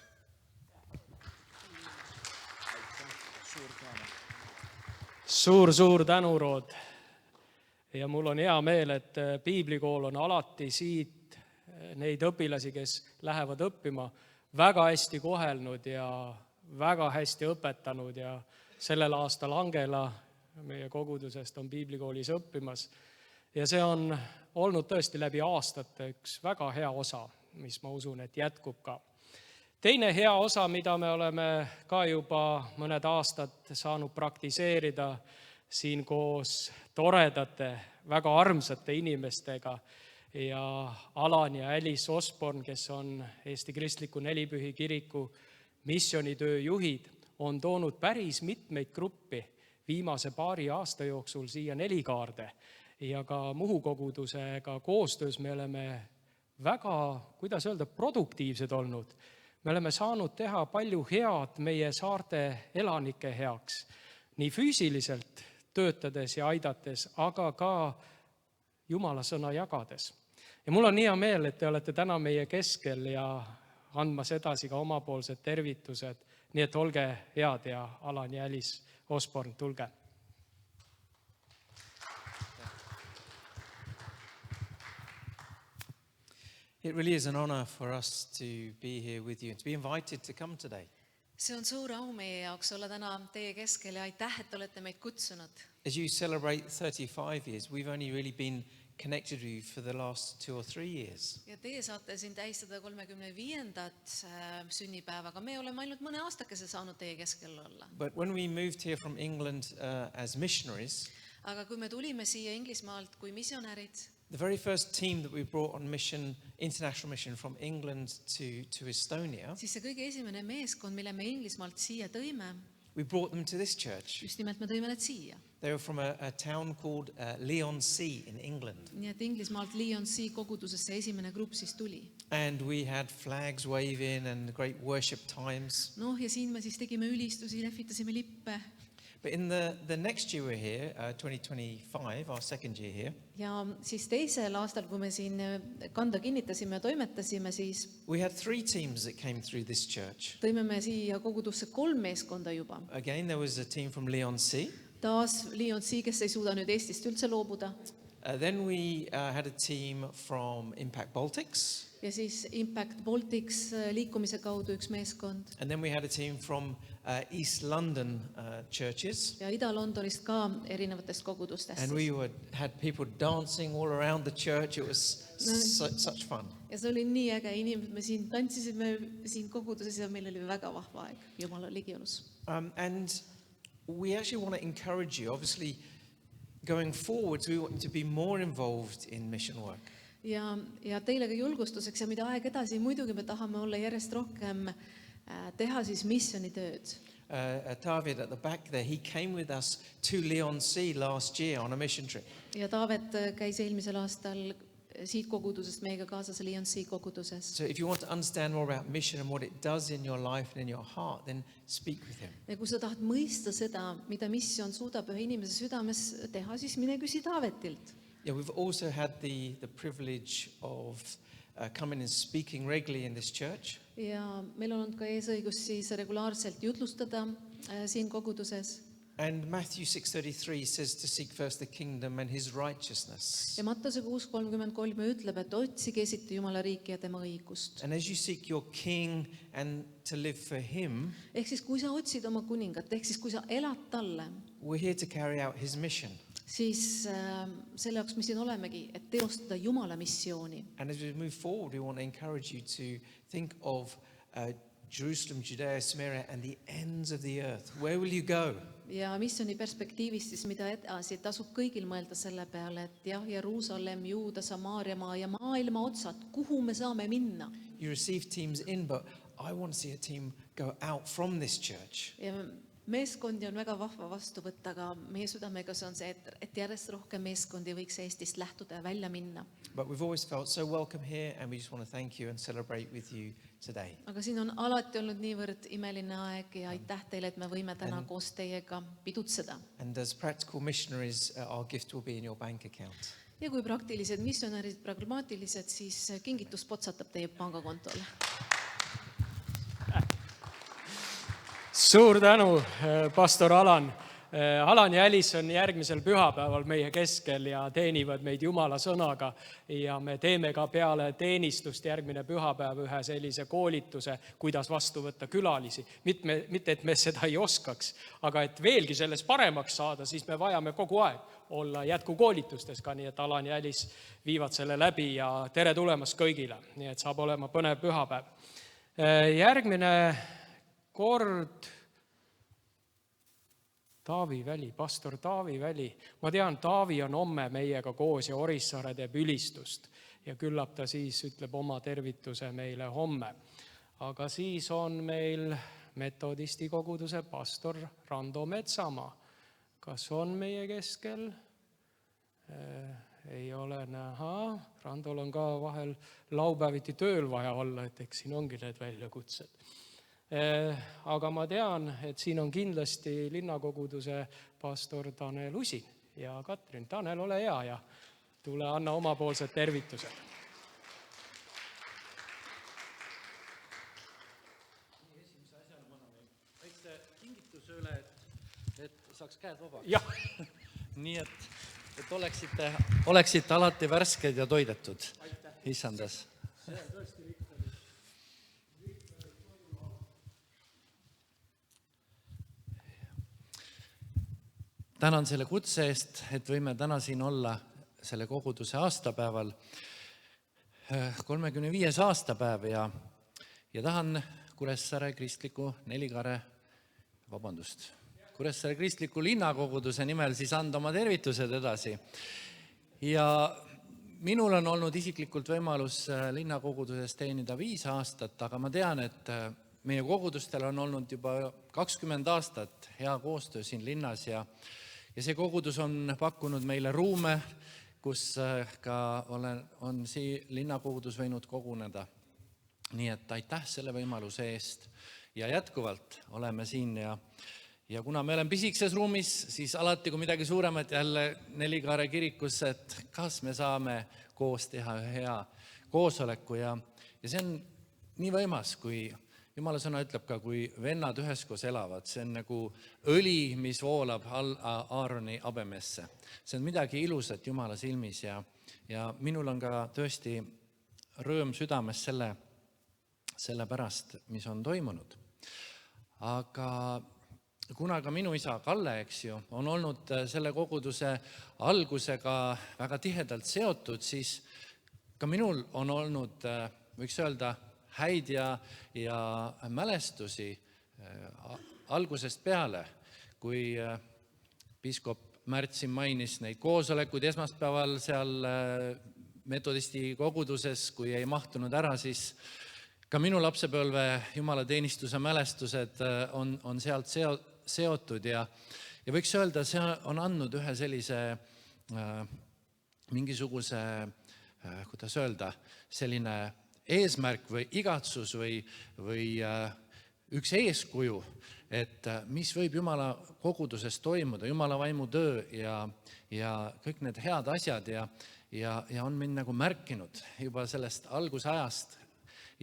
Suur tänu, Rood. Ja mul on hea meel, et Piiblikool on alati siit neid õpilasi, kes lähevad õppima, väga hästi kohelnud ja väga hästi õpetanud ja sellel aastal Angela meie kogudusest on Piiblikoolis õppimas. Ja see on olnud tõesti läbi aastate üks väga hea osa, mis ma usun, et jätkub ka. Teine hea osa, mida me oleme ka juba mõned aastad saanud praktiseerida siin koos toredate, väga armsate inimestega ja Alan ja Alice Osborne, kes on Eesti Kristliku Nelipühi Kiriku missioonitöö juhid, on toonud päris mitmeid gruppi viimase paari aasta jooksul siia Nelikaarde ja ka Muhu kogudusega koostöös me oleme väga, kuidas öelda, produktiivsed olnud. Me oleme saanud teha palju head meie saarte elanike heaks, nii füüsiliselt töötades ja aidates, aga ka Jumala sõna jagades. Ja mul on hea meel, et te olete täna meie keskel ja andmas edasi ka omapoolsed tervitused, nii et olge head ja Alan ja Alice Osborne, tulge. It really is an honor for us to be here with you and to be invited to come today. See on suur au meie jaoks olla täna teie keskel ja aitäh, et olete meid kutsunud. As you celebrate 35 years, we've only really been connected with you for the last 2 or 3 years. Ja teie saate siin tähistada 35. sünnipäeva, aga me oleme ainult mõne aastakese saanud teie keskel olla. But when we moved here from England as missionaries, Aga kui me tulime siia Inglismaalt kui missionärid, the very first team that we brought on mission, international mission from England to Estonia, siis see kõige esimene meeskond, mille me Inglismaalt siia tõime, we brought them to this church. just nimelt me tõime need siia. They were from a town called Leigh-on-Sea in England. Nii et Inglismaalt Leigh-on-Sea kogudusesse esimene grupp siis tuli. And we had flags waving and great worship times. Ja siin me siis tegime ülistusi, lehvitasime lippe. But in the next year we're here, 2025, our second year here, Ja siis teisel aastal, kui me siin kanda kinnitasime ja toimetasime, siis we had 3 teams that came through this church. tõime me siia kogudusse 3 meeskonda juba. Again, there was a team from Leigh-on-Sea. Taas Leigh-on-Sea, kes ei suuda nüüd Eestist üldse loobuda. Then we had a team from Impact Baltics. Ja siis Impact Baltics liikumise kaudu üks meeskond. And then we had a team from East London churches. Ja Ida-Londonist ka erinevatest kogudustest. And we had people dancing all around the church. It was such fun. Ja see oli nii äge, inimesed, me siin tantsisime siin koguduses ja meil oli väga vahva aeg. Jumala ligiolus. And we actually want to encourage you, obviously, going forwards, we want to be more involved in mission work. Ja teile ka julgustuseks ja mida aeg edasi, muidugi me tahame olla järjest rohkem teha siis missionitööd. David at the back there, he came with us to Leigh-on-Sea last year on a mission trip. Ja Taavet käis eelmisel aastal siit kogudusest meiega kaasas Leigh-on-Sea koguduses. So if you want to understand more about mission and what it does in your life and in your heart, then speak with him. Ja kui sa tahad mõista seda, mida missioon suudab ühe inimese südames teha, siis mine küsi Taavetilt. Yeah, we've also had the privilege of coming and speaking regularly in this church. Ja meil on olnud ka eesõigus siis regulaarselt jutlustada siin koguduses. And Matthew 6:33 says to seek first the kingdom and his righteousness. Ja Mattuse 6:33 ütleb, et otsige esiti Jumala riiki ja tema õigust. And as you seek your king and to live for him, Ehk siis kui sa otsid oma kuningat, ehk siis kui sa elad talle, we're here to carry out his mission. siis selle jaoks me siin olemegi, et teostada Jumala missiooni. And as we move forward, we want to encourage you to think of Jerusalem, Judea, Samaria and the ends of the earth. Where will you go? Ja missiooni perspektiivist siis mida edasi, tasub kõigil mõelda selle peale, et jah, Jeruusalemm, Juuda, Samaariamaa ja maailma otsad, kuhu me saame minna. You receive teams in, but I want to see a team go out from this church. Ja meeskondi on väga vahva vastu võtta, aga meie südamega see on see, et järjest rohkem meeskondi võiks Eestist lähtuda ja välja minna. But we've always felt so welcome here and we just want to thank you and celebrate with you today. Aga siin on alati olnud niivõrd imeline aeg ja aitäh teile, et me võime täna koos teiega pidutseda. And as practical missionaries, our gift will be in your bank account. Ja kui praktilised missionärid, pragmaatilised, siis kingitus potsatab teie pangakontole. Suur tänu, pastor Alan. Alan ja Alice on järgmisel pühapäeval meie keskel ja teenivad meid Jumala sõnaga ja me teeme ka peale teenistust järgmine pühapäev ühe sellise koolituse, kuidas vastu võtta külalisi. Mitte, et me seda ei oskaks, aga et veelgi selles paremaks saada, siis me vajame kogu aeg olla jätkukoolitustes ka, nii et Alan ja Alice viivad selle läbi ja tere tulemast kõigile. Nii et saab olema põnev pühapäev. Järgmine kord Taavi Väli, pastor Taavi Väli. Ma tean, Taavi on homme meiega koos ja Orissaare teeb ülistust ja küllap ta siis ütleb oma tervituse meile homme. Aga siis on meil metodisti koguduse pastor Rando Metsamaa. Kas on meie keskel? Ei ole näha. Randol on ka vahel laupäeviti tööl vaja olla, et eks siin ongi need väljakutsed. Aga ma tean, et siin on kindlasti linnakoguduse pastor Tanel Usin ja Katrin. Tanel, ole hea ja tule anna omapoolsed tervitused. Esimese asjana ma annan väikse kingituse üle, et saaks käed vaba. Jah. Nii et oleksite alati värsked ja toidetud issandas. tänan selle kutse eest, et võime täna siin olla selle koguduse aastapäeval, 35. aastapäev ja tahan Kuressaare kristliku linnakoguduse nimel siis anda oma tervitused edasi. Ja minul on olnud isiklikult võimalus linnakoguduses teenida 5 aastat, aga ma tean, et meie kogudustel on olnud juba 20 aastat hea koostöö siin linnas ja see kogudus on pakkunud meile ruume, kus ka on linnakogudus võinud koguneda. Nii et aitäh selle võimaluse eest ja jätkuvalt oleme siin ja kuna me oleme pisikses ruumis, siis alati kui midagi suuremat jälle Nelikaare kirikus, et kas me saame koos teha ühe hea koosoleku ja see on nii võimas, kui Jumala sõna ütleb ka, kui vennad üheskoos elavad, see on nagu õli, mis voolab Aaroni habemesse. See on midagi ilusat Jumala silmis ja minul on ka tõesti rõõm südames selle pärast, mis on toimunud. Aga kuna ka minu isa Kalle, on olnud selle koguduse algusega väga tihedalt seotud, siis ka minul on olnud, võiks öelda, häid ja mälestusi algusest peale, kui piiskop Märtsin mainis neid koosolekuid esmaspäeval seal metodisti koguduses, kui ei mahtunud ära, siis ka minu lapsepõlve jumalateenistuse mälestused on sealt seotud ja võiks öelda, see on andnud ühe sellise mingisuguse, kuidas öelda, selline eesmärk või igatsus või üks eeskuju, et mis võib Jumala koguduses toimuda, Jumala vaimu töö ja kõik need head asjad ja on mind nagu märkinud juba sellest algusajast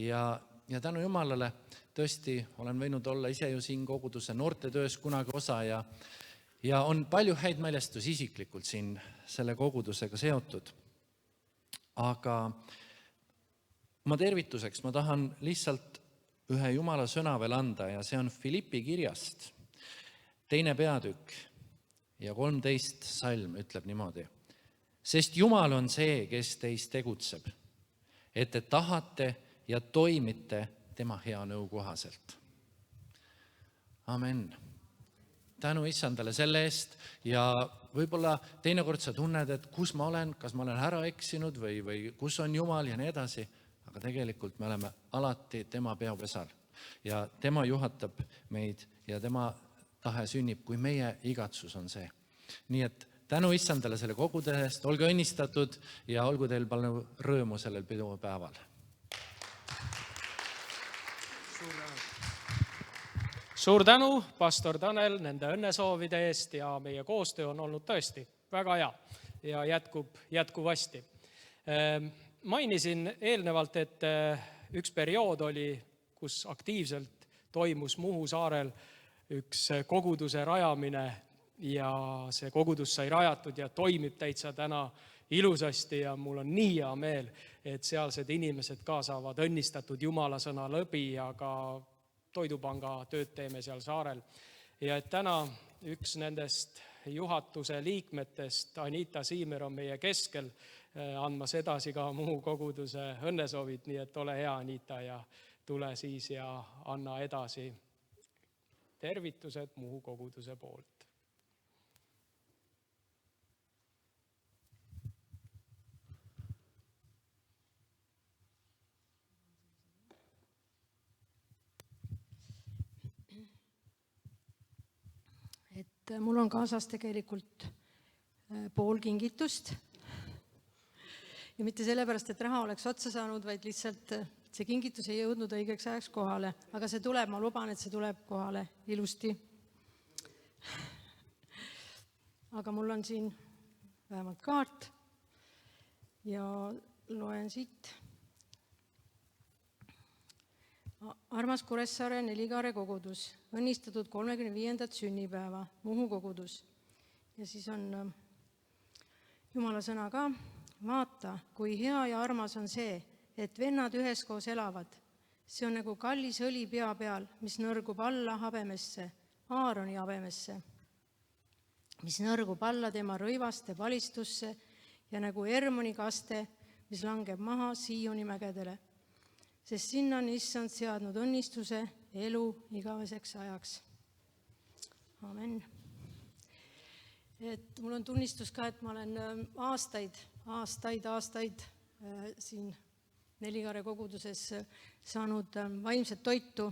ja tänu Jumalale tõesti olen võinud olla ise ju siin koguduse noortetöös kunagi osa ja on palju häid mälestusi isiklikult siin selle kogudusega seotud. Aga oma tervituseks ma tahan lihtsalt ühe Jumala sõna veel anda ja see on Filippi kirjast 2. peatükk ja 13 salm ütleb niimoodi. Sest Jumal on see, kes teis tegutseb, et te tahate ja toimite tema hea nõu kohaselt. Amen. Tänu Issandale selle eest ja võib-olla teinekord sa tunned, et kus ma olen, kas ma olen ära eksinud või kus on Jumal ja nii edasi. Aga tegelikult me oleme alati tema peopesal ja tema juhatab meid ja tema tahe sünnib, kui meie igatsus on see. Nii et tänu Issandale selle kogude eest, olge õnnistatud ja olgu teil palju rõõmu sellel pidupäeval. Suur tänu, pastor Tanel, nende õnnesoovide eest ja meie koostöö on olnud tõesti väga hea ja jätkuvasti. Mainisin eelnevalt, et üks periood oli, kus aktiivselt toimus Muhu saarel üks koguduse rajamine ja see kogudus sai rajatud ja toimib täitsa täna ilusasti ja mul on nii hea meel, et sealsed inimesed ka saavad õnnistatud Jumala sõna läbi ja ka Toidupanga tööd teeme seal saarel. Ja et täna üks nendest juhatuse liikmetest, Anita Siimer, on meie keskel andmas edasi ka Muhu koguduse õnnesoovid, nii et ole hea, Anita, ja tule siis ja anna edasi tervitused Muhu koguduse poolt. Mul on kaasas tegelikult pool kingitust ja mitte sellepärast, et raha oleks otsa saanud, vaid lihtsalt see kingitus ei jõudnud õigeks ajaks kohale, aga see tuleb, ma luban, et see tuleb kohale ilusti. Aga mul on siin vähemalt kaart ja loen siit. Armas Kuressaare Nelikaare kogudus, õnnistatud 35. sünnipäeva, Muhu kogudus. Ja siis on Jumala sõna ka. Vaata, kui hea ja armas on see, et vennad üheskoos elavad. See on nagu kallis õli pea peal, mis nõrgub alla habemesse, Aaroni habemesse. mis nõrgub alla tema rõivaste palistusse ja nagu Hermoni kaste, mis langeb maha Sioni mägedele. Sest sinna on Issand seadnud õnnistuse elu igaveseks ajaks. Amen. Et mul on tunnistus ka, et ma olen aastaid siin Nelikaare koguduses saanud vaimset toitu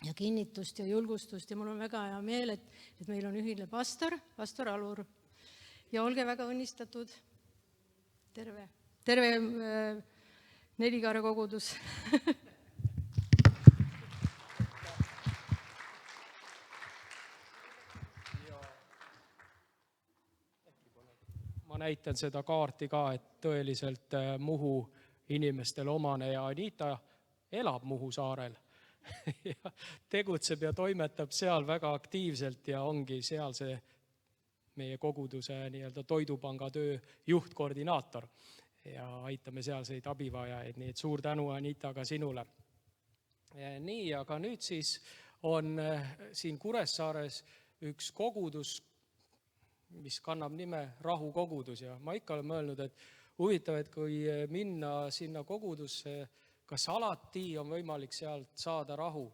ja kinnitust ja julgustust ja mul on väga hea meel, et meil on ühine pastor Alur. Ja olge väga õnnistatud, terve Nelikaare kogudus. Ma näitan seda kaarti ka, et tõeliselt Muhu inimestele omane ja Anita elab Muhu saarel. Ja tegutseb ja toimetab seal väga aktiivselt ja ongi seal see meie koguduse nii-öelda toidupanga töö juhtkoordinaator ja aitame sealseid abivajajaid, nii et suur tänu Anita ka sinule. Nii, aga nüüd siis on siin Kuressaares üks kogudus, mis kannab nime Rahu kogudus ja ma ikka olen mõelnud, et huvitav, et kui minna sinna kogudusse, kas alati on võimalik sealt saada rahu?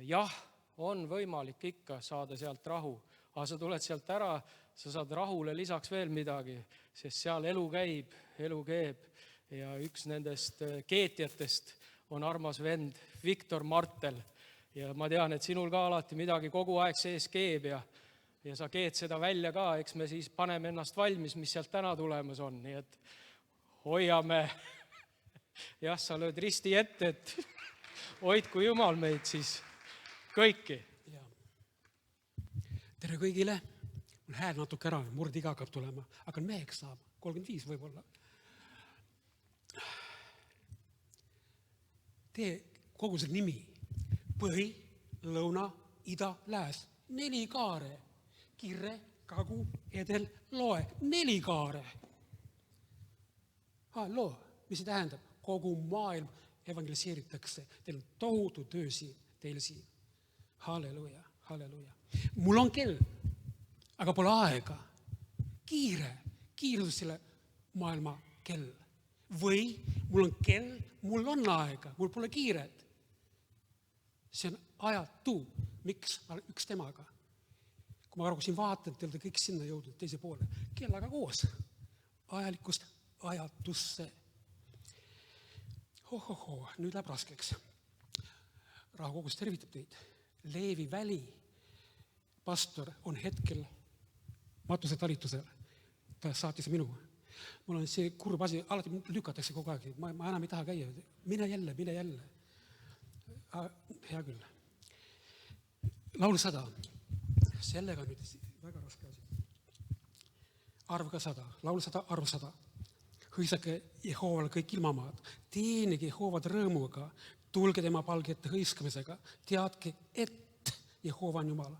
Jah, on võimalik ikka saada sealt rahu, aga sa tuled sealt ära, sa saad rahule lisaks veel midagi, sest seal elu keeb ja üks nendest keetjatest on armas vend Viktor Martel ja ma tean, et sinul ka alati midagi kogu aeg sees keeb ja sa keed seda välja ka, eks me siis paneme ennast valmis, mis sealt täna tulemas on, nii et hoiame, jah, sa lööd risti ette, et hoidku Jumal meid siis kõiki. Tere kõigile, mul hääl natuke ära, murdiga hakkab tulema, aga meheks saab, 35 võib-olla. Tee kogu see nimi, põhi, lõuna, ida, lääs, 4 kaare. Kirre, Kagu, Edel, Loe, 4 kaare. Halloo, mis see tähendab? Kogu maailm evangeliseeritakse. Teil on tohutu töö siin, teil siin. Halleluja, halleluja. Mul on kell, aga pole aega. Kiirus selle maailma kell. Või mul on kell, mul on aega, mul pole kiiret. See on ajatu. Miks? Üks temaga. Kui ma siin vaatan, te olete kõik sinna jõudnud teise poole. Kellaga koos. Ajalikust ajatusse. Nüüd läheb raskeks. Rahukogus tervitab teid. Leevi väli pastor on hetkel matuse talitusel. Ta saatis minu. Mul on see kurb asi, alati lükatakse kogu aeg. Ma enam ei taha käia. Mine jälle. Hea küll. Laul 100. Sellega nüüd väga raske asi. Arv ka 100, laul 100, arv 100. Hõisake Jehoovale kõik ilmamaad, teenige Jehoovad rõõmuga, tulge tema palgete hõiskamisega, teadke, et Jehova on Jumal.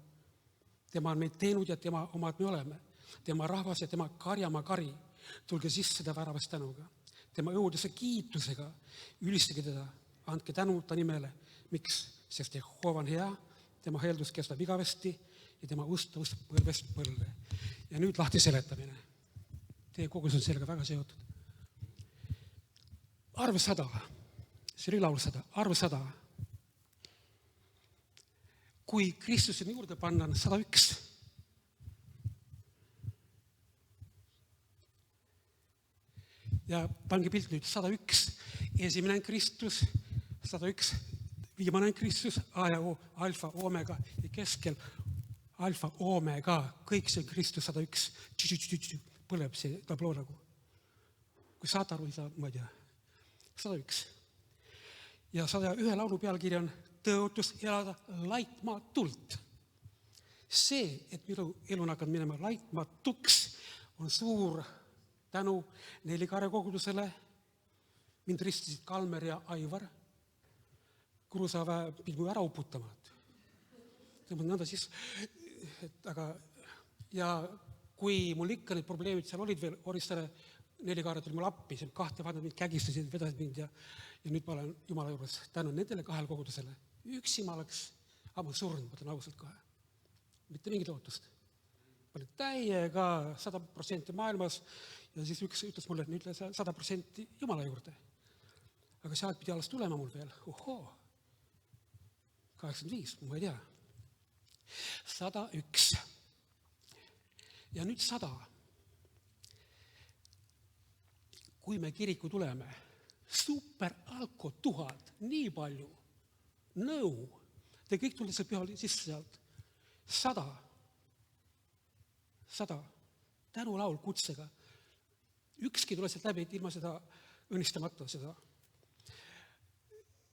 Tema on meid teinud ja tema omad me oleme. Tema rahvas ja tema karjamaa kari, tulge sisse ta väravast tänuga. Tema õuduse kiitusega ülistage teda, andke tänu ta nimele. Miks? Sest Jehova on hea, tema heldus kestab igavesti ja tema ustavus põlvest põlve. Ja nüüd lahti seletamine. Teie kogus on sellega väga seotud. Arv 100. See oli laul 100. Arv 100. Kui Kristuse juurde panna 101. Ja pange pilt nüüd 101. Esimene on Kristus, 101. Viimane on Kristus, A ja O, alfa, omega ja keskel alfa, omega, kõik see on Kristus 101. Põleb see tabloo nagu. Kui saad aru, ei saa, ma ei tea. 101. Ja 101 laulu pealkiri on tõotus elada laitmatult. See, et minu elu on hakanud minema laitmatuks, on suur tänu Nelikaare kogudusele. Mind ristisid Kalmer ja Aivar. Kurusaväe pidi mu ära uputama. Tõmbad nõnda siis. Aga, ja kui mul ikka need probleemid seal olid veel, Oristare Nelikaaret oli mul appi, see 2 vanemad mind kägistasid, vedasid mind ja nüüd ma olen Jumala juures tänu nendele 2 kogudusele. Üksi ma oleks surnud, ma ütlen ausalt kohe. Mitte mingit ootust. panin täiega 100% maailmas ja siis üks ütles mulle, et nüüd ütle 100% Jumala juurde. Aga sealt pidi alles tulema mul veel, 85, ma ei tea. 101. Ja nüüd 100. Kui me kiriku tuleme, superalko 1000, nii palju, nõu, te kõik tulete seal pühal sisse sealt, 100, tänulaul kutsega, ükski tule sealt läbi, ilma seda õnnistamata seda.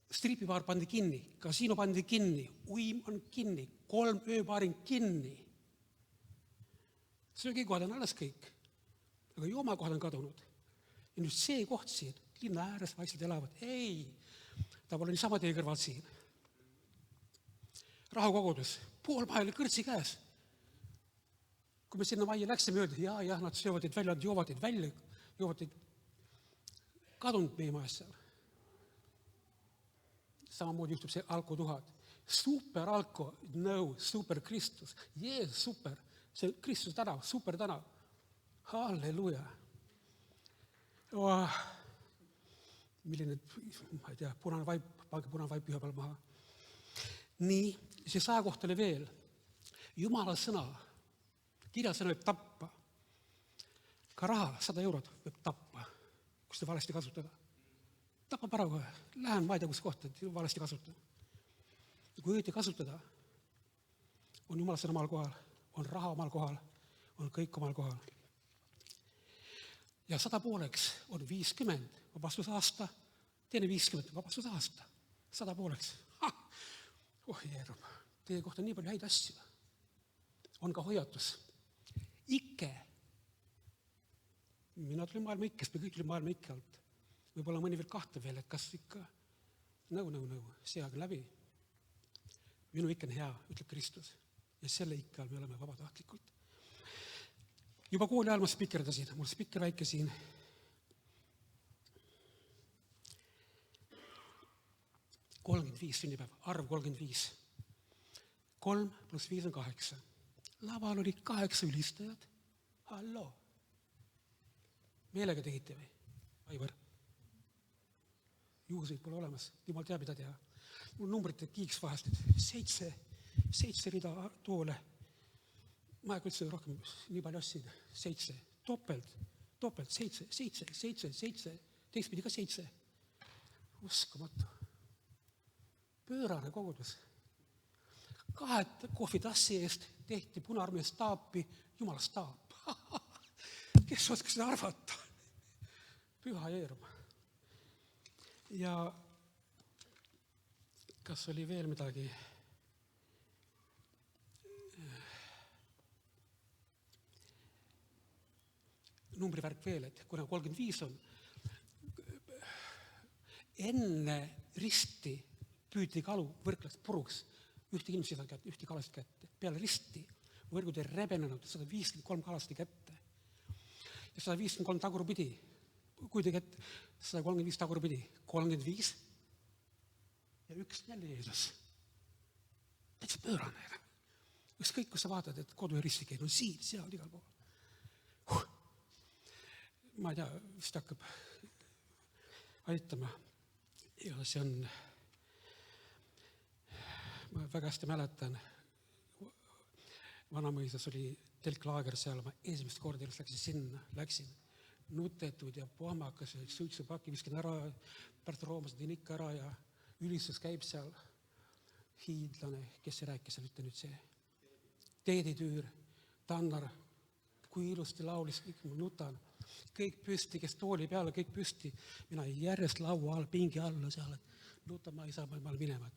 Stripibaar pandi kinni, kasiino pandi kinni, uim on kinni, 3 ööbaaring kinni. Söögikohad on alles kõik, aga joomakohad on kadunud. Ja nüüd see koht siin, linna ääres vaikselt elavad, ei, ta pole niisama teie kõrval siin. Rahukogudus, pool maja oli kõrtsi käes. Kui me sinna majja läksime, öeldi, jah, nad söövad teid välja, nad joovad teid välja, joovad teid kadunud meie majas seal. Samamoodi juhtub see alko 1000. Super alko, no, super Kristus. Jeesus, super. See Kristus tänav, super tänav. Halleluja. Milline, ma ei tea, punane vaip, pange punane vaip ühe peal maha. Nii, see 100 kohta oli veel. Jumala sõna. Kirjasõna võib tappa. Ka raha, 100 eurot võib tappa, kus te valesti kasutada. Tapab ära kohe. Lähen, ma ei tea, kus kohta, et valesti kasutada. Kui õieti kasutada, on Jumala sõna omal kohal, on raha omal kohal, on kõik omal kohal. Ja 100 pooleks on 50 vabastusaasta, teine 50 vabastusaasta. 100 pooleks. Jeerum, teie kohta nii palju häid asju. On ka hoiatus. Ikke. Mina tulin maailma ikkest, me kõik tulin maailma ikke alt. Võib-olla mõni veel kahte veel, et kas ikka nõu, see aeg läbi. Minu ikke on hea, ütleb Kristus. Ja selle ikke all me oleme vabatahtlikult. Juba kooli ajal ma spikerdasin, mul spiker väike siin. Sünnipäev, arv 35. 3 + 5 on 8. Laval oli 8 ülistajad. Halloo. Meelega tegite või? Aivar. Juhuseid pole olemas, jumal teab, mida teha. Mul numbrid kiiks vahest, 7 rida toole. Ma ei üldse rohkem nii palju asjid. 7, topelt, 7, teistpidi ka 7. Uskumatu. Pöörane kogudus. 2 kohvitassi eest tehti Punaarmee staapi, Jumala staap. Kes oskas seda arvata? Püha Jeerum. Ja kas oli veel midagi? Numbrivärk veel, et kuna 35 on, enne risti püüti kalu, võrk läks puruks, ühte inimesi saada kätte, ühte kalasti kätte. Peale risti võrgud ei rebenenud 153 kalasti kätte. Ja 153 tagurpidi, kui tegi ette 135 tagurpidi, 35 ja 1 jälle Jeesus. Täitsa pöörane. Ükskõik, kus sa vaatad, et kodu ja risti käib, on siin, seal, igal pool. Ma ei tea, vist hakkab aitama. Ja see on, ma väga hästi mäletan, Vanamõisas oli telklaager seal, ma esimest korda läksin nutetud ja pohmakas ja suitsupaki viskin ära, pärast Roomas teen ikka ära ja ülises käib seal hiidlane, kes ei rääki seal, ütle nüüd see. Teeditüür, Tannar, kui ilusti laulis, kõik ma nutan. Kõik püsti, kes tooli peale, kõik püsti. Mina järjest laua all, pingi alla seal, et nutan, ma ei saa maal minema.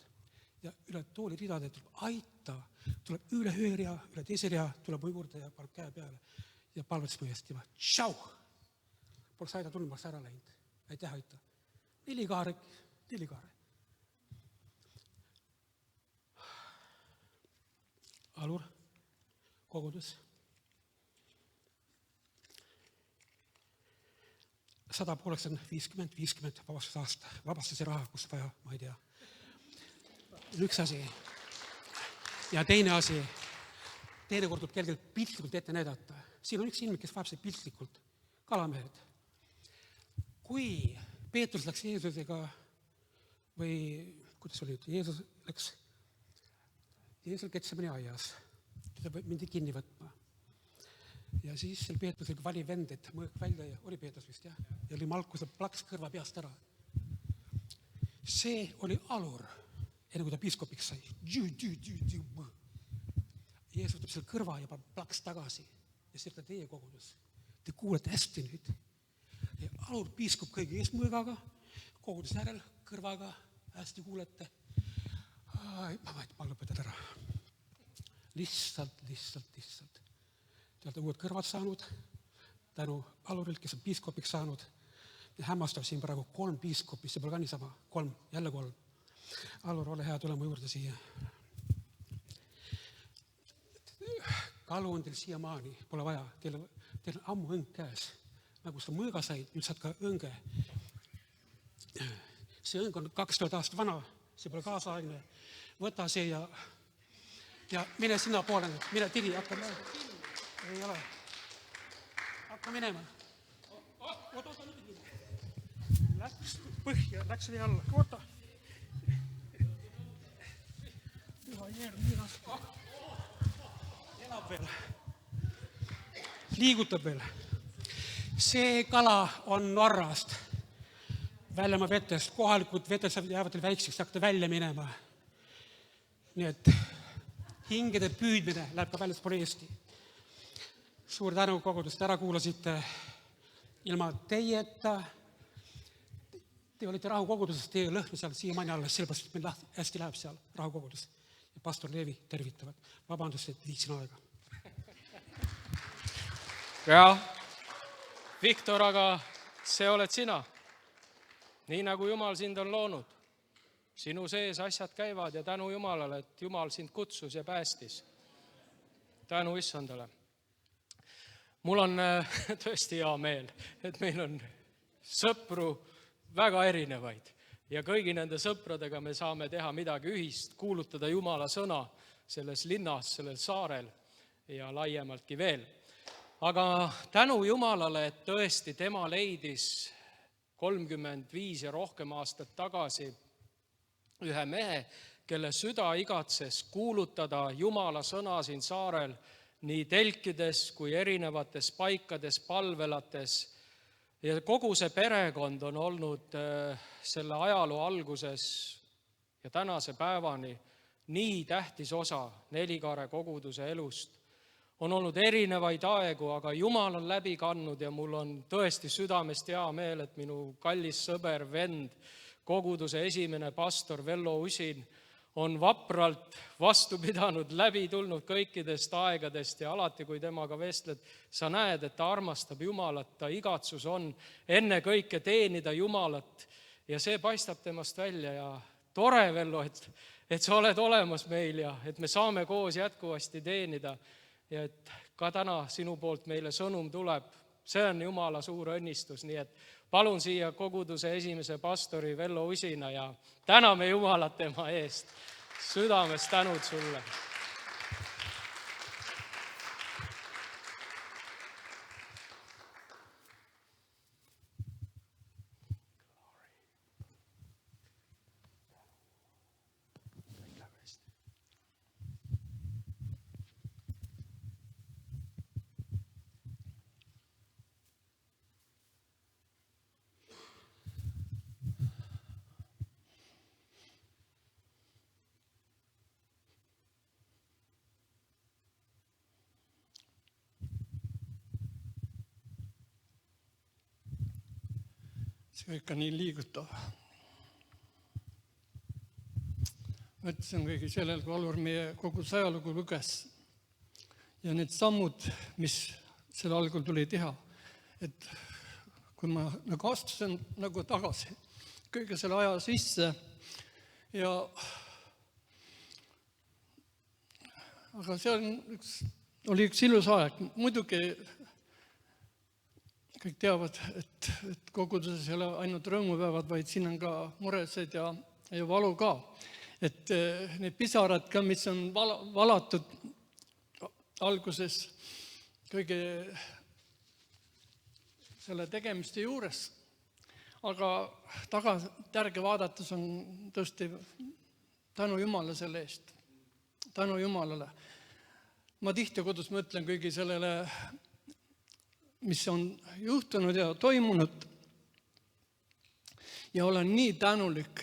Ja üle tooli ridade tuleb aita, tuleb üle ühe rea, üle teise rea, tuleb juurde ja palub käe peale ja palvetas mu eest juba. Tšau! Poleks aida tulnud, ma oleks ära läinud. Aitäh, aita. 4 kaare. Alur, kogudus. 100 pooleks on 50 vabastusaasta. Vabastuse raha, kus vaja, ma ei tea. Üks asi. Ja teine asi. teinekord tuleb kergelt piltlikult ette näidata. Siin on üks inimene, kes vajab seda piltlikult. Kalamehed. Kui Peetrus läks Jeesusega või kuidas oli, Jeesus läks Getsemani aias. Teda mindi kinni võtma. Ja siis seal Peetrus oli vali vend, et mõõk välja ja oli Peetrus vist, jah. Ja oli malkus, plaks kõrva peast ära. See oli alur, enne kui ta piiskopiks sai. Jeesus võtab selle kõrva ja plaks tagasi. Ja see on teie kogudus. Te kuulete hästi nüüd. Ja alur piiskop kõige ees mõõgaga, kogudus järel, kõrvaga, hästi kuulete. Ma lõpetan ära. Lihtsalt. Te olete uued kõrvad saanud, tänu alurilt, kes on piiskopiks saanud. Ja hämmastav siin praegu 3 piiskopi, see pole ka niisama, 3, jälle 3. Alur, ole hea, tulema juurde siia. Kalu on teil siiamaani, pole vaja, teil on ammu õng käes. Nagu seda mõõga said, nüüd saad ka õnge. See õng on 2000 aastat vana, see pole kaasaegne. Võta see ja mine sinna poole, mine tiri, hakka minema. Ei ole. Hakka minema. Oota, läks põhja, läks nii alla. Oota. Elab veel. Liigutab veel. See kala on Norrast. Väljamaa vetest. Kohalikud vetes jäävad teil väikseks, hakkate välja minema. Nii et hingede püüdmine läheb ka väljaspool Eesti. Suur tänu kogudust, ära kuulasite ilma teieta. Te olite rahukoguduses, teie lõhna seal siiamaani alles, sellepärast, et meil hästi läheb seal rahukogudus. Ja pastor Leevi tervitavad. Vabandust, et viitsin aega. Ja, Viktor, aga see oled sina. Nii nagu Jumal sind on loonud. Sinu sees asjad käivad ja tänu Jumalale, et Jumal sind kutsus ja päästis. Tänu Issandale. Mul on tõesti hea meel, et meil on sõpru väga erinevaid ja kõigi nende sõpradega me saame teha midagi ühist, kuulutada Jumala sõna selles linnas, sellel saarel ja laiemaltki veel. Aga tänu Jumalale, et tõesti tema leidis 35 ja rohkem aastat tagasi ühe mehe, kelle süda igatses kuulutada Jumala sõna siin saarel nii telkides kui erinevates paikades, palvelates. Ja kogu see perekond on olnud selle ajaloo alguses ja tänase päevani nii tähtis osa Nelikaare koguduse elust. On olnud erinevaid aegu, aga Jumal on läbi kandnud ja mul on tõesti südamest hea meel, et minu kallis sõber, vend, koguduse esimene pastor Vello Usin on vapralt vastu pidanud, läbi tulnud kõikidest aegadest ja alati, kui temaga vestled, sa näed, et ta armastab Jumalat, ta igatsus on enne kõike teenida Jumalat ja see paistab temast välja ja tore, Vello, et sa oled olemas meil ja et me saame koos jätkuvasti teenida ja et ka täna sinu poolt meile sõnum tuleb. See on Jumala suur õnnistus, nii et palun siia koguduse esimese pastori Vello Usina ja täname Jumalat tema eest. Südames tänud sulle. See ikka nii liigutav. Mõtlesin kõigi sellel, kui Alvar meie kogu ajalugu luges ja need sammud, mis selle algul tuli teha, et kui ma nagu astusin nagu tagasi kõige selle aja sisse ja aga see oli üks ilus aeg. Muidugi kõik teavad, et koguduses ei ole ainult rõõmupäevad, vaid siin on ka muresed ja valu ka. Et need pisarad ka, mis on valatud alguses kõige selle tegemiste juures. Aga tagantjärgi vaadates on tõesti tänu Jumala selle eest. Tänu Jumalale. Ma tihti kodus mõtlen kõigi sellele, mis on juhtunud ja toimunud. Ja olen nii tänulik,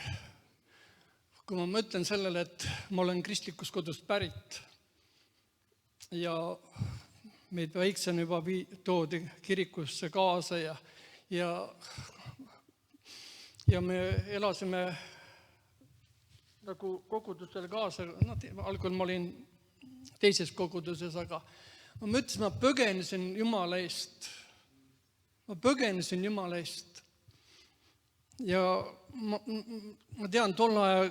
kui ma mõtlen sellele, et ma olen kristlikust kodust pärit. Ja meid väiksena juba toodi kirikusse kaasa ja me elasime nagu kogudusele kaasa. Algul ma olin teises koguduses, aga ma mõtlesin, ma põgenesin Jumala eest. Ma põgenesin Jumala eest. Ja ma tean, tol ajal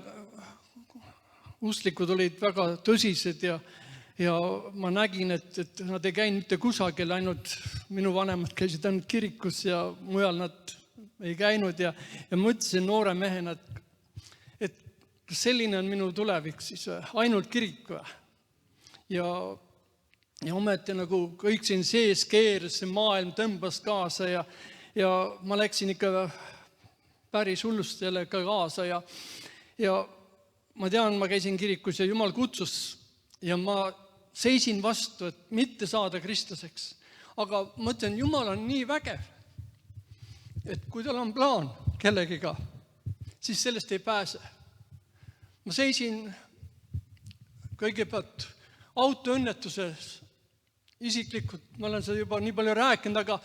usklikud olid väga tõsised ja ma nägin, et nad ei käinud mitte kusagil, ainult minu vanemad käisid ainult kirikus ja mujal nad ei käinud ja mõtlesin noore mehena, et kas selline on minu tulevik siis, ainult kirik või? Ja ometi nagu kõik siin sees keeras, see maailm tõmbas kaasa ja ma läksin ikka päris hullust sellega kaasa ja ma tean, ma käisin kirikus ja Jumal kutsus ja ma seisin vastu, et mitte saada kristlaseks. Aga ma mõtlen, Jumal on nii vägev, et kui tal on plaan kellegiga, siis sellest ei pääse. Ma seisin kõigepealt autoõnnetuses isiklikult, ma olen seda juba nii palju rääkinud, aga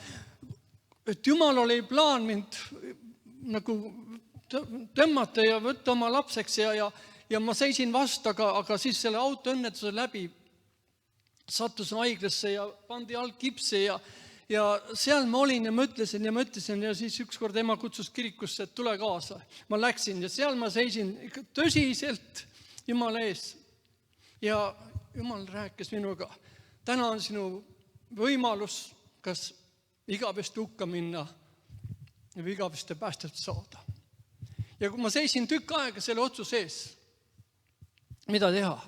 et Jumal oli plaan mind nagu tõmmata ja võtta oma lapseks ja ma seisin vastu, aga siis selle autoõnnetuse läbi sattusin haiglasse ja pandi jalg kipsi ja seal ma olin ja mõtlesin ja siis ükskord ema kutsus kirikusse, et tule kaasa. Ma läksin ja seal ma seisin ikka tõsiselt Jumala ees ja Jumal rääkis minuga, täna on sinu võimalus kas igavesti hukka minna või igavesti päästet saada. Ja kui ma seisin tükk aega selle otsuse ees, mida teha?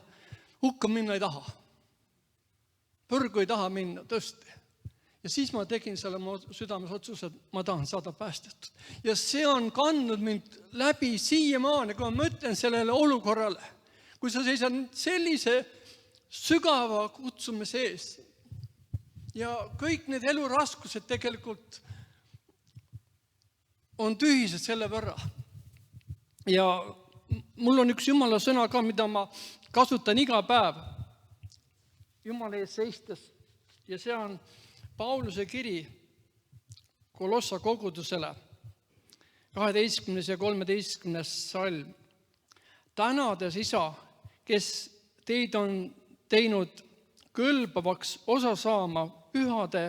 Hukka minna ei taha. Põrgu ei taha minna, tõesti. Ja siis ma tegin selle südames otsuse, et ma tahan saada päästetud. Ja see on kandnud mind läbi siiamaani, kui ma mõtlen sellele olukorrale. Kui sa seisad sellise sügava kutsumise ees ja kõik need eluraskused tegelikult on tühised selle võrra. Ja mul on üks Jumala sõna ka, mida ma kasutan iga päev Jumala ees seistes. Ja see on Pauluse kiri Kolossa kogudusele, 12. ja 13. salm. Tänades Isa, kes teid on teinud kõlbavaks osa saama pühade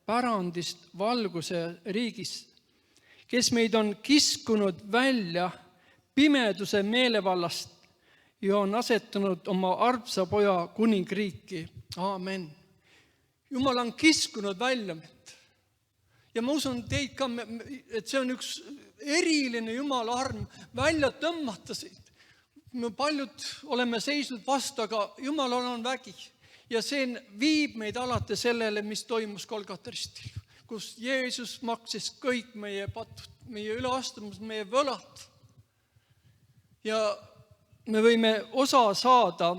pärandist valguse riigis, kes meid on kiskunud välja pimeduse meelevallast ja on asetanud oma armsa poja kuningriiki. Aamen. Jumal on kiskunud välja mind. Ja ma usun teid ka, et see on üks eriline Jumala arm välja tõmmata siit. Me paljud oleme seisnud vastu, aga Jumalal on vägi. Ja see viib meid alati sellele, mis toimus Golgata ristil, kus Jeesus maksis kõik meie patud, meie üleastumus, meie võlad. Ja me võime osa saada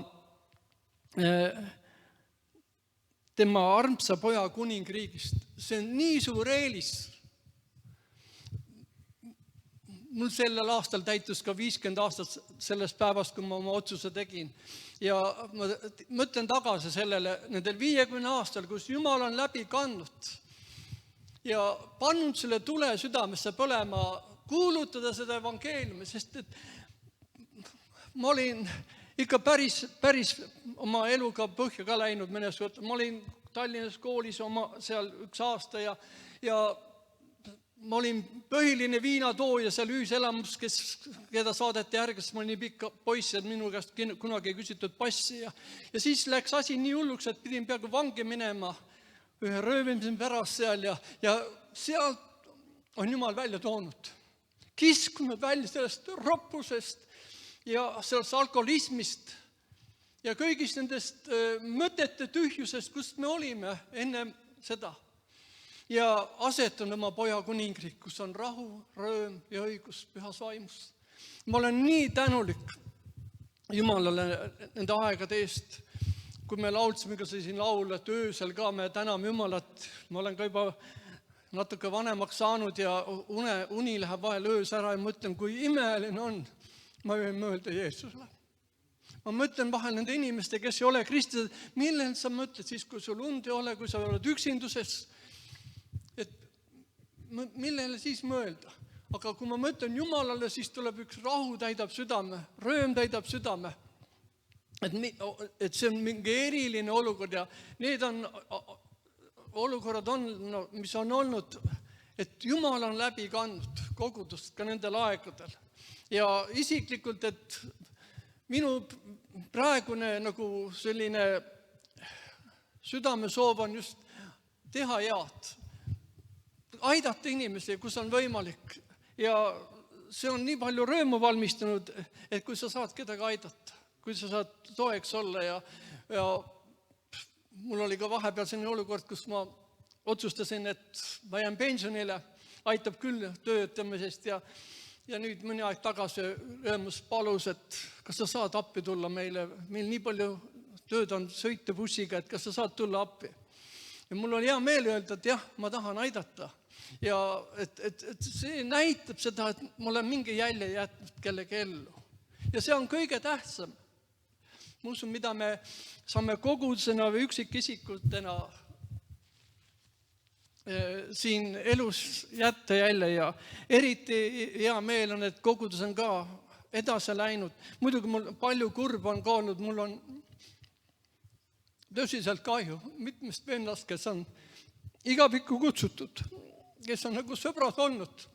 tema armsa poja kuningriigist. See on nii suur eelis. Mul sellel aastal täitus ka 50 aastat sellest päevast, kui ma oma otsuse tegin. Ja ma mõtlen tagasi sellele, nendel 50 aastal, kus Jumal on läbi kandnud ja pannud selle tule südamesse põlema, kuulutada seda evangeeliumi, sest et ma olin ikka päris oma eluga põhja ka läinud mõnes võtta. Ma olin Tallinnas koolis seal üks aasta ja ma olin põhiline viinatooja seal ühiselamus, keda saadeti järgi, sest ma olin nii pikk poiss, et minu käest kunagi ei küsitud passi. Ja siis läks asi nii hulluks, et pidin peaaegu vangi minema ühe röövimise pärast seal ja sealt on Jumal välja toonud. Kiskunud välja sellest roppusest ja sellest alkoholismist ja kõigist nendest mõtete tühjusest, kust me olime enne seda. Ja asetan oma poja kuningriik, kus on rahu, rõõm ja õigus pühas vaimus. Ma olen nii tänulik Jumalale nende aegade eest. Kui me lauldsime ka siin laul, et öösel ka me täname Jumalat, ma olen ka juba natuke vanemaks saanud ja uni läheb vahel öös ära ja mõtlen, kui imeline on. Ma võin mõelda Jeesusele. Ma mõtlen vahel nende inimeste, kes ei ole kristlased, millel sa mõtled siis, kui sul und ei ole, kui sa oled üksinduses, et millele siis mõelda. Aga kui ma mõtlen Jumalale, siis tuleb üks rahu täidab südame, rõõm täidab südame. Et see on mingi eriline olukord ja need on olukorrad, mis on olnud, et Jumal on läbi kandnud kogudust ka nendel aegadel. Ja isiklikult, et minu praegune nagu selline südamesoov on just teha head, aidata inimesi, kus on võimalik. Ja see on nii palju rõõmu valmistunud, et kui sa saad kedagi aidata, kui sa saad toeks olla ja mul oli ka vahepeal selline olukord, kus ma otsustasin, et ma jään pensionile, aitab küll töötamisest ja nüüd mõni aeg tagasi rõõmus palus, et kas sa saad appi tulla meile, meil nii palju tööd on sõita bussiga, et kas sa saad tulla appi. Ja mul on hea meel öelda, et jah, ma tahan aidata. Ja et see näitab seda, et ma olen mingi jälje jätnud kellegi ellu. Ja see on kõige tähtsam. Ma usun, mida me saame kogudusena või üksikisikutena siin elus jätta jälle ja eriti hea meel on, et kogudus on ka edasi läinud. Muidugi mul palju kurb on ka olnud, mul on tõsiselt kahju mitmest vennast, kes on igavikku kutsutud, kes on nagu sõbrad olnud.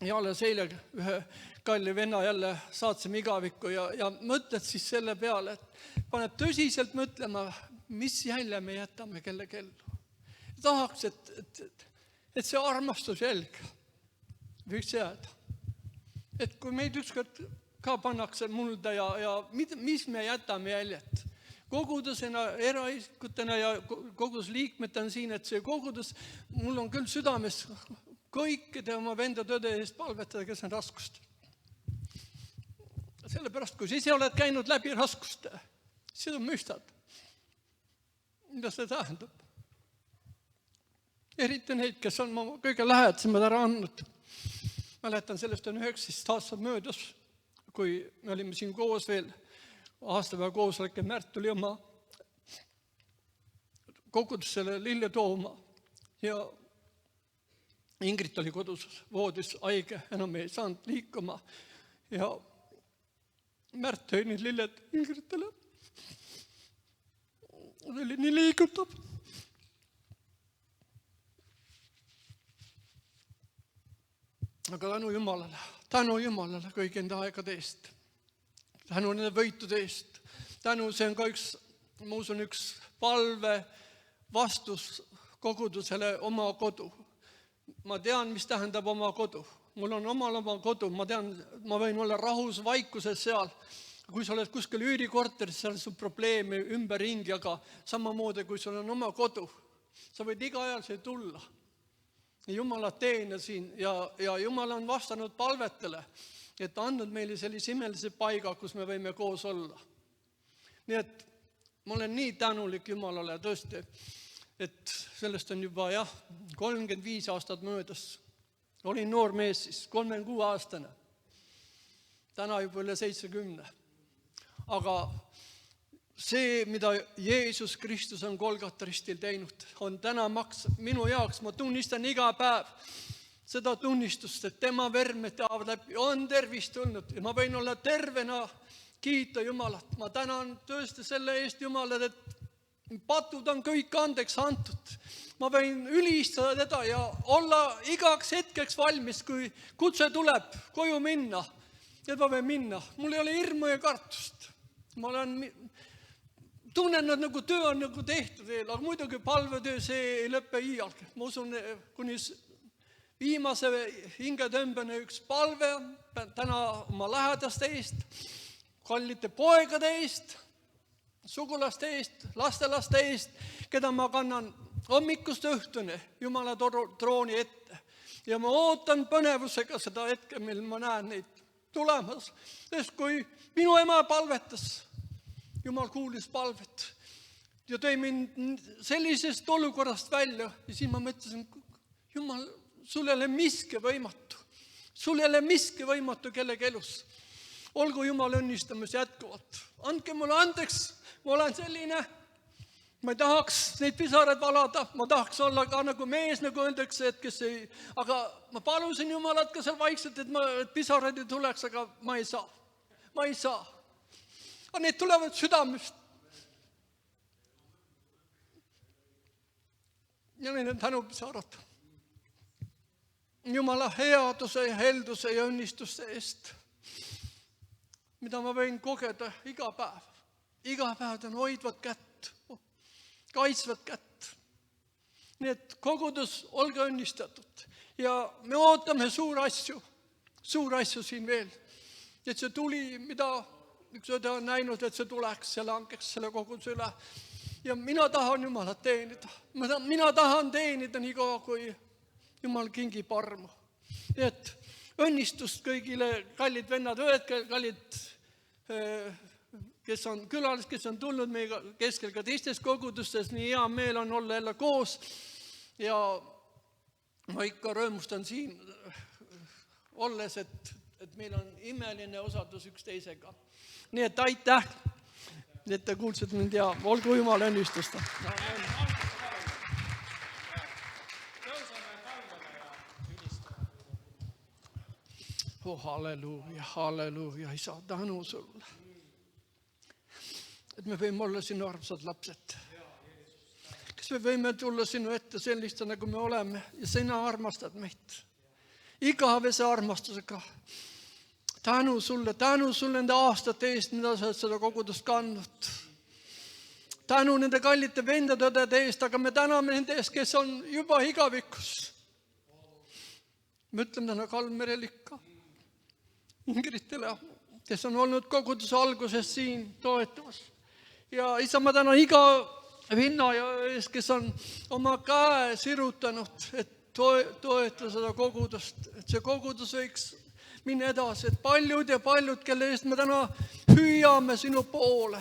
Ja alles eile ühe kalli venna jälle saatsime igavikku ja mõtled siis selle peale, et paneb tõsiselt mõtlema, mis jälje me jätame kellegi ellu. Tahaks, et see armastus jälg võiks jääda. Et kui meid ükskord ka pannakse mulda ja mis me jätame jäljet. Kogudusena, eraisikutena ja kogudusliikmetena siin, et see kogudus, mul on küll südames kõikide oma vendatööde eest palvetada, kes on raskust. Sellepärast, kui ise oled käinud läbi raskuste, siis sa mõistad, mida see tähendab. Eriti neid, kes on kõige lähedasemad ära andnud. Mäletan, sellest on 19 aastat möödas, kui me olime siin koos veel aastapäeva koosolek ja Märt tuli oma kogudusele lille tooma ja Ingrid oli kodus voodis haige, enam ei saanud liikuma ja Märt tõi need lilled Ingridele. See oli nii liigutab. Aga tänu Jumalale kõigi enda aegade eest. Tänu nende võitude eest. Tänu, see on ka ma usun, üks palve vastus kogudusele oma kodu. Ma tean, mis tähendab oma kodu. Mul on oma kodu, ma tean, ma võin olla rahus, vaikuses seal. Kui sa oled kuskil üürikorteris, seal on probleeme ümberringi, aga samamoodi, kui sul on oma kodu, sa võid iga ajal siia tulla. Jumala teene siin ja Jumal on vastanud palvetele, et andnud meile sellise imelise paiga, kus me võime koos olla. Nii et ma olen nii tänulik Jumalale tõesti, et sellest on juba 35 aastat möödas. Olin noor mees siis, 36-aastane. Täna juba üle 70. Aga see, mida Jeesus Kristus on Golgata ristil teinud, on täna minu jaoks, ma tunnistan iga päev seda tunnistust, et tema verme teavad läbi, on tervist tulnud ja ma võin olla tervena, kiita Jumalat. Ma tänan tõesti selle eest Jumalale, et patud on kõik andeks antud. Ma võin ülistada teda ja olla igaks hetkeks valmis, kui kutse tuleb koju minna. Et ma võin minna. Mul ei ole hirmu ja kartust. Ma olen tunnen, nagu töö on nagu tehtud veel, aga muidugi palvetöö see ei lõppe iialgi. Ma usun, kuni viimase hingetõmbene üks palve täna oma lähedaste eest, kallite poegade eest, sugulaste eest, lastelaste eest, keda ma kannan hommikust õhtuni Jumala trooni ette. Ja ma ootan põnevusega seda hetke, mil ma näen neid tulemas. Sest kui minu ema palvetas, Jumal kuulis palvet ja tõi mind sellisest olukorrast välja ja siis ma mõtlesin, Jumal, sul ei ole miski võimatu. Sul ei ole miski võimatu kellegi elus. Olgu Jumal õnnistamas jätkuvalt. Andke mulle andeks, ma olen selline, ma ei tahaks neid pisarad valada, ma tahaks olla ka nagu mees, nagu öeldakse, et kes ei, aga ma palusin Jumalat ka seal vaikselt, et pisarad ei tuleks, aga ma ei saa. Ma ei saa. Aga need tulevad südamest. Ja need on tänupisarad. Jumala headuse ja helduse ja õnnistuste eest, mida ma võin kogeda iga päev. Iga päev on hoidvad kätt, kaitsvad kätt. Nii et kogudus, olge õnnistatud. Ja me ootame suur asju siin veel. Et see tuli, mida üks õde on näinud, et see tuleks ja langeks selle koguduse üle. Ja mina tahan Jumalat teenida. Mina tahan teenida nii kaua, kui Jumal kingib armu. Nii et õnnistust kõigile kallid vennad, kallid, kes on külalis, kes on tulnud meiega keskel ka teistes kogudustes, nii hea meel on olla jälle koos. Ja ma ikka rõõmustan siin olles, et meil on imeline osadus üksteisega. Nii et aitäh, et te kuulsite mind ja olgu Jumal õnnistust. Halleluuja, halleluuja, Isa, tänu sulle. Et me võime olla sinu armsad lapsed. Kas me võime tulla sinu ette sellist, nagu me oleme ja sina armastad meid. Igavese armastusega. Tänu sulle nende aastate eest, mida sa oled seda kogudust kandnud. Tänu nende kallite vendadõdede eest, aga me täname nende eest, kes on juba igavikus. Me ütleme täna Kalmerelikka. Ingritele, kes on olnud koguduse alguses siin toetamas. Ja Isa, ma tänan iga vinna ees, kes on oma käe sirutanud, et toetada seda kogudust. Et see kogudus võiks minna edasi, et paljud, kelle eest me täna hüüame sinu poole.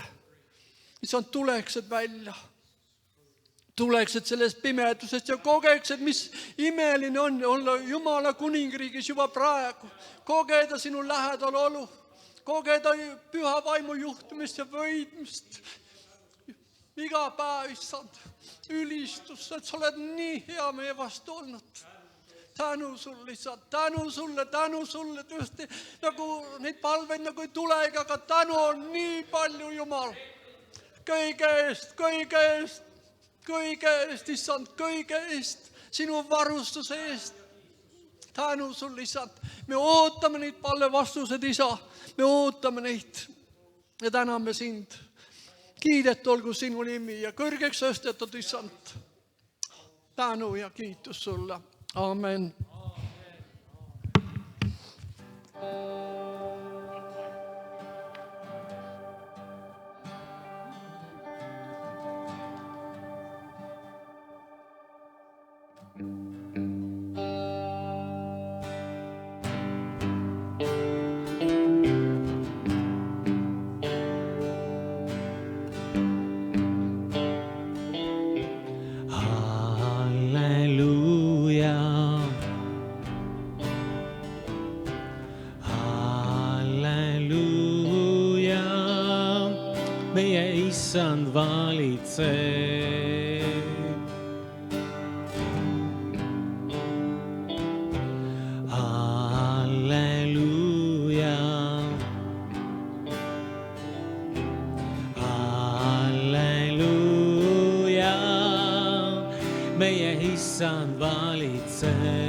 Isa, tuleksid välja. Tuleksid sellest pimedusest ja kogeksid, mis imeline on olla Jumala kuningriigis juba praegu. Kogeda sinu lähedal olu, kogeda püha vaimu juhtumist ja võidmist. Iga päev, Issand, ülistus, et sa oled nii hea meie vastu olnud. Tänu sulle, Issand, tänu sulle, tõesti, nagu neid palveid nagu ei tulegi, aga tänu on nii palju, Jumal. Kõige eest, Issand, kõige eest, sinu varustuse eest. Tänu sulle, Issand. Me ootame neid palvevastused, Isa. Me ootame neid ja täname sind. Kiidet olgu sinu nimi ja kõrgeks õstetud, Issand. Tänu ja kiitus sulle. Amen. Issand valitseb. Halleluuja. Halleluuja. Meie Issand valitseb.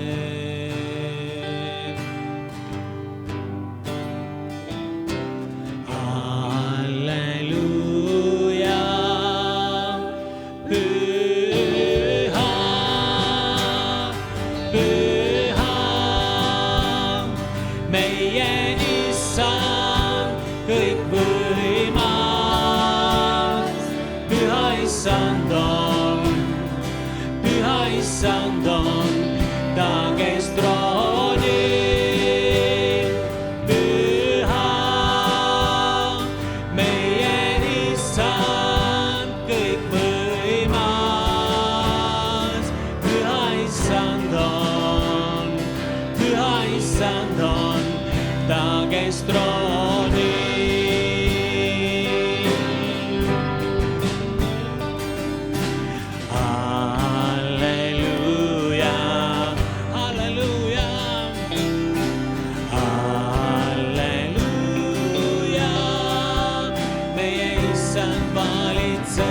Meie Issand, kõik issand on, püha issand on, ta kes troonil. Püha meie issand kõikvõimas, püha issand on, ta kes troonil. Halleluuja, halleluuja, halleluuja, meie issand valitseb.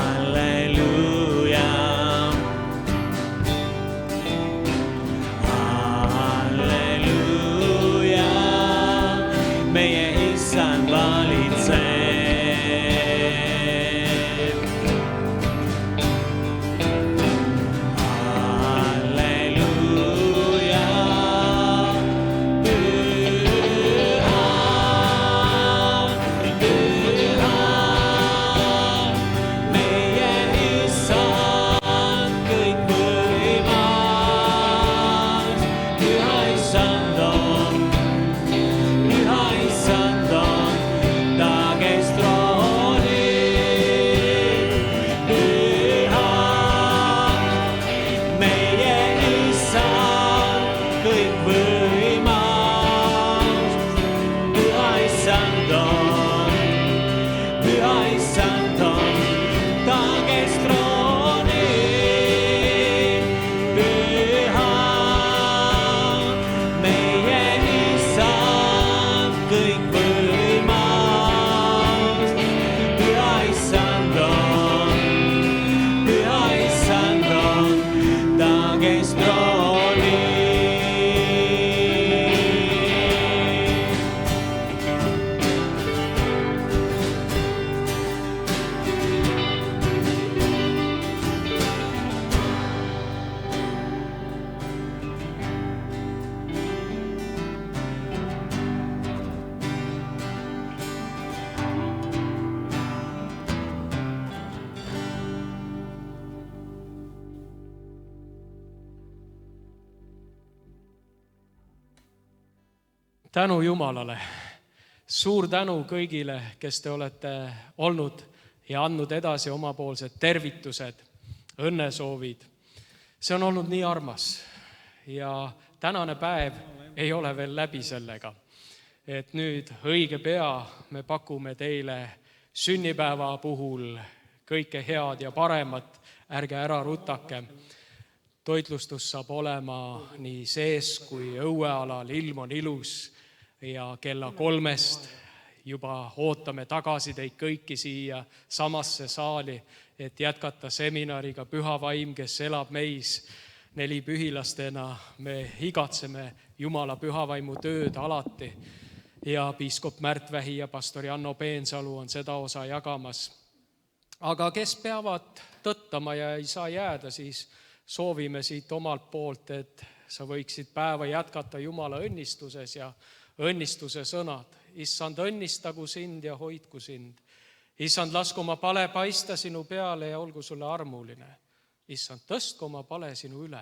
Halleluuja, halleluuja, meie issand valitseb. Halleluuja, püha, püha, meie issand kõikvõimas, püha issand on, ta kes troonil. Püha, meie issand kõikvõimas, püha issand on, ta kes troonil. Püha, meie issand kõikvõimas, püha issand on, ta kes troonil. tänu Jumalale, suur tänu kõigile, kes te olete olnud ja andnud edasi omapoolsed tervitused, õnnesoovid. See on olnud nii armas ja tänane päev ei ole veel läbi sellega, et nüüd õige pea me pakume teile sünnipäeva puhul kõike head ja paremat, ärge ära rutake. Toitlustus saab olema nii sees kui õuealal, ilm on ilus ja kella 3 juba ootame tagasi teid kõiki siia samasse saali, et jätkata seminariga Püha Vaim, kes elab meis. 4 pühilastena me igatseme Jumala püha vaimu tööd alati ja piiskop Märt Vähi ja pastor Janno Peensalu on seda osa jagamas. Aga kes peavad tõttama ja ei saa jääda, siis soovime siit omalt poolt, et sa võiksid päeva jätkata Jumala õnnistuses ja õnnistuse sõnad. Issand, õnnistagu sind ja hoidku sind. Issand, lasku oma pale paista sinu peale ja olgu sulle armuline. Issand, tõstku oma pale sinu üle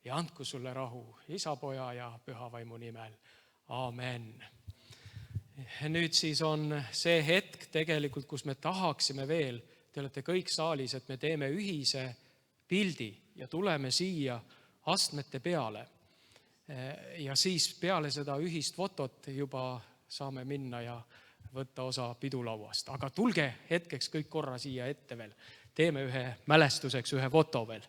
ja andku sulle rahu, Isa, Poja ja Püha Vaimu nimel. Amen. Nüüd siis on see hetk tegelikult, kus me tahaksime veel, te olete kõik saalis, et me teeme ühise pildi ja tuleme siia astmete peale. Ja siis peale seda ühist fotot juba saame minna ja võtta osa pidulauast. Aga tulge hetkeks kõik korra siia ette veel. Teeme ühe mälestuseks ühe foto veel.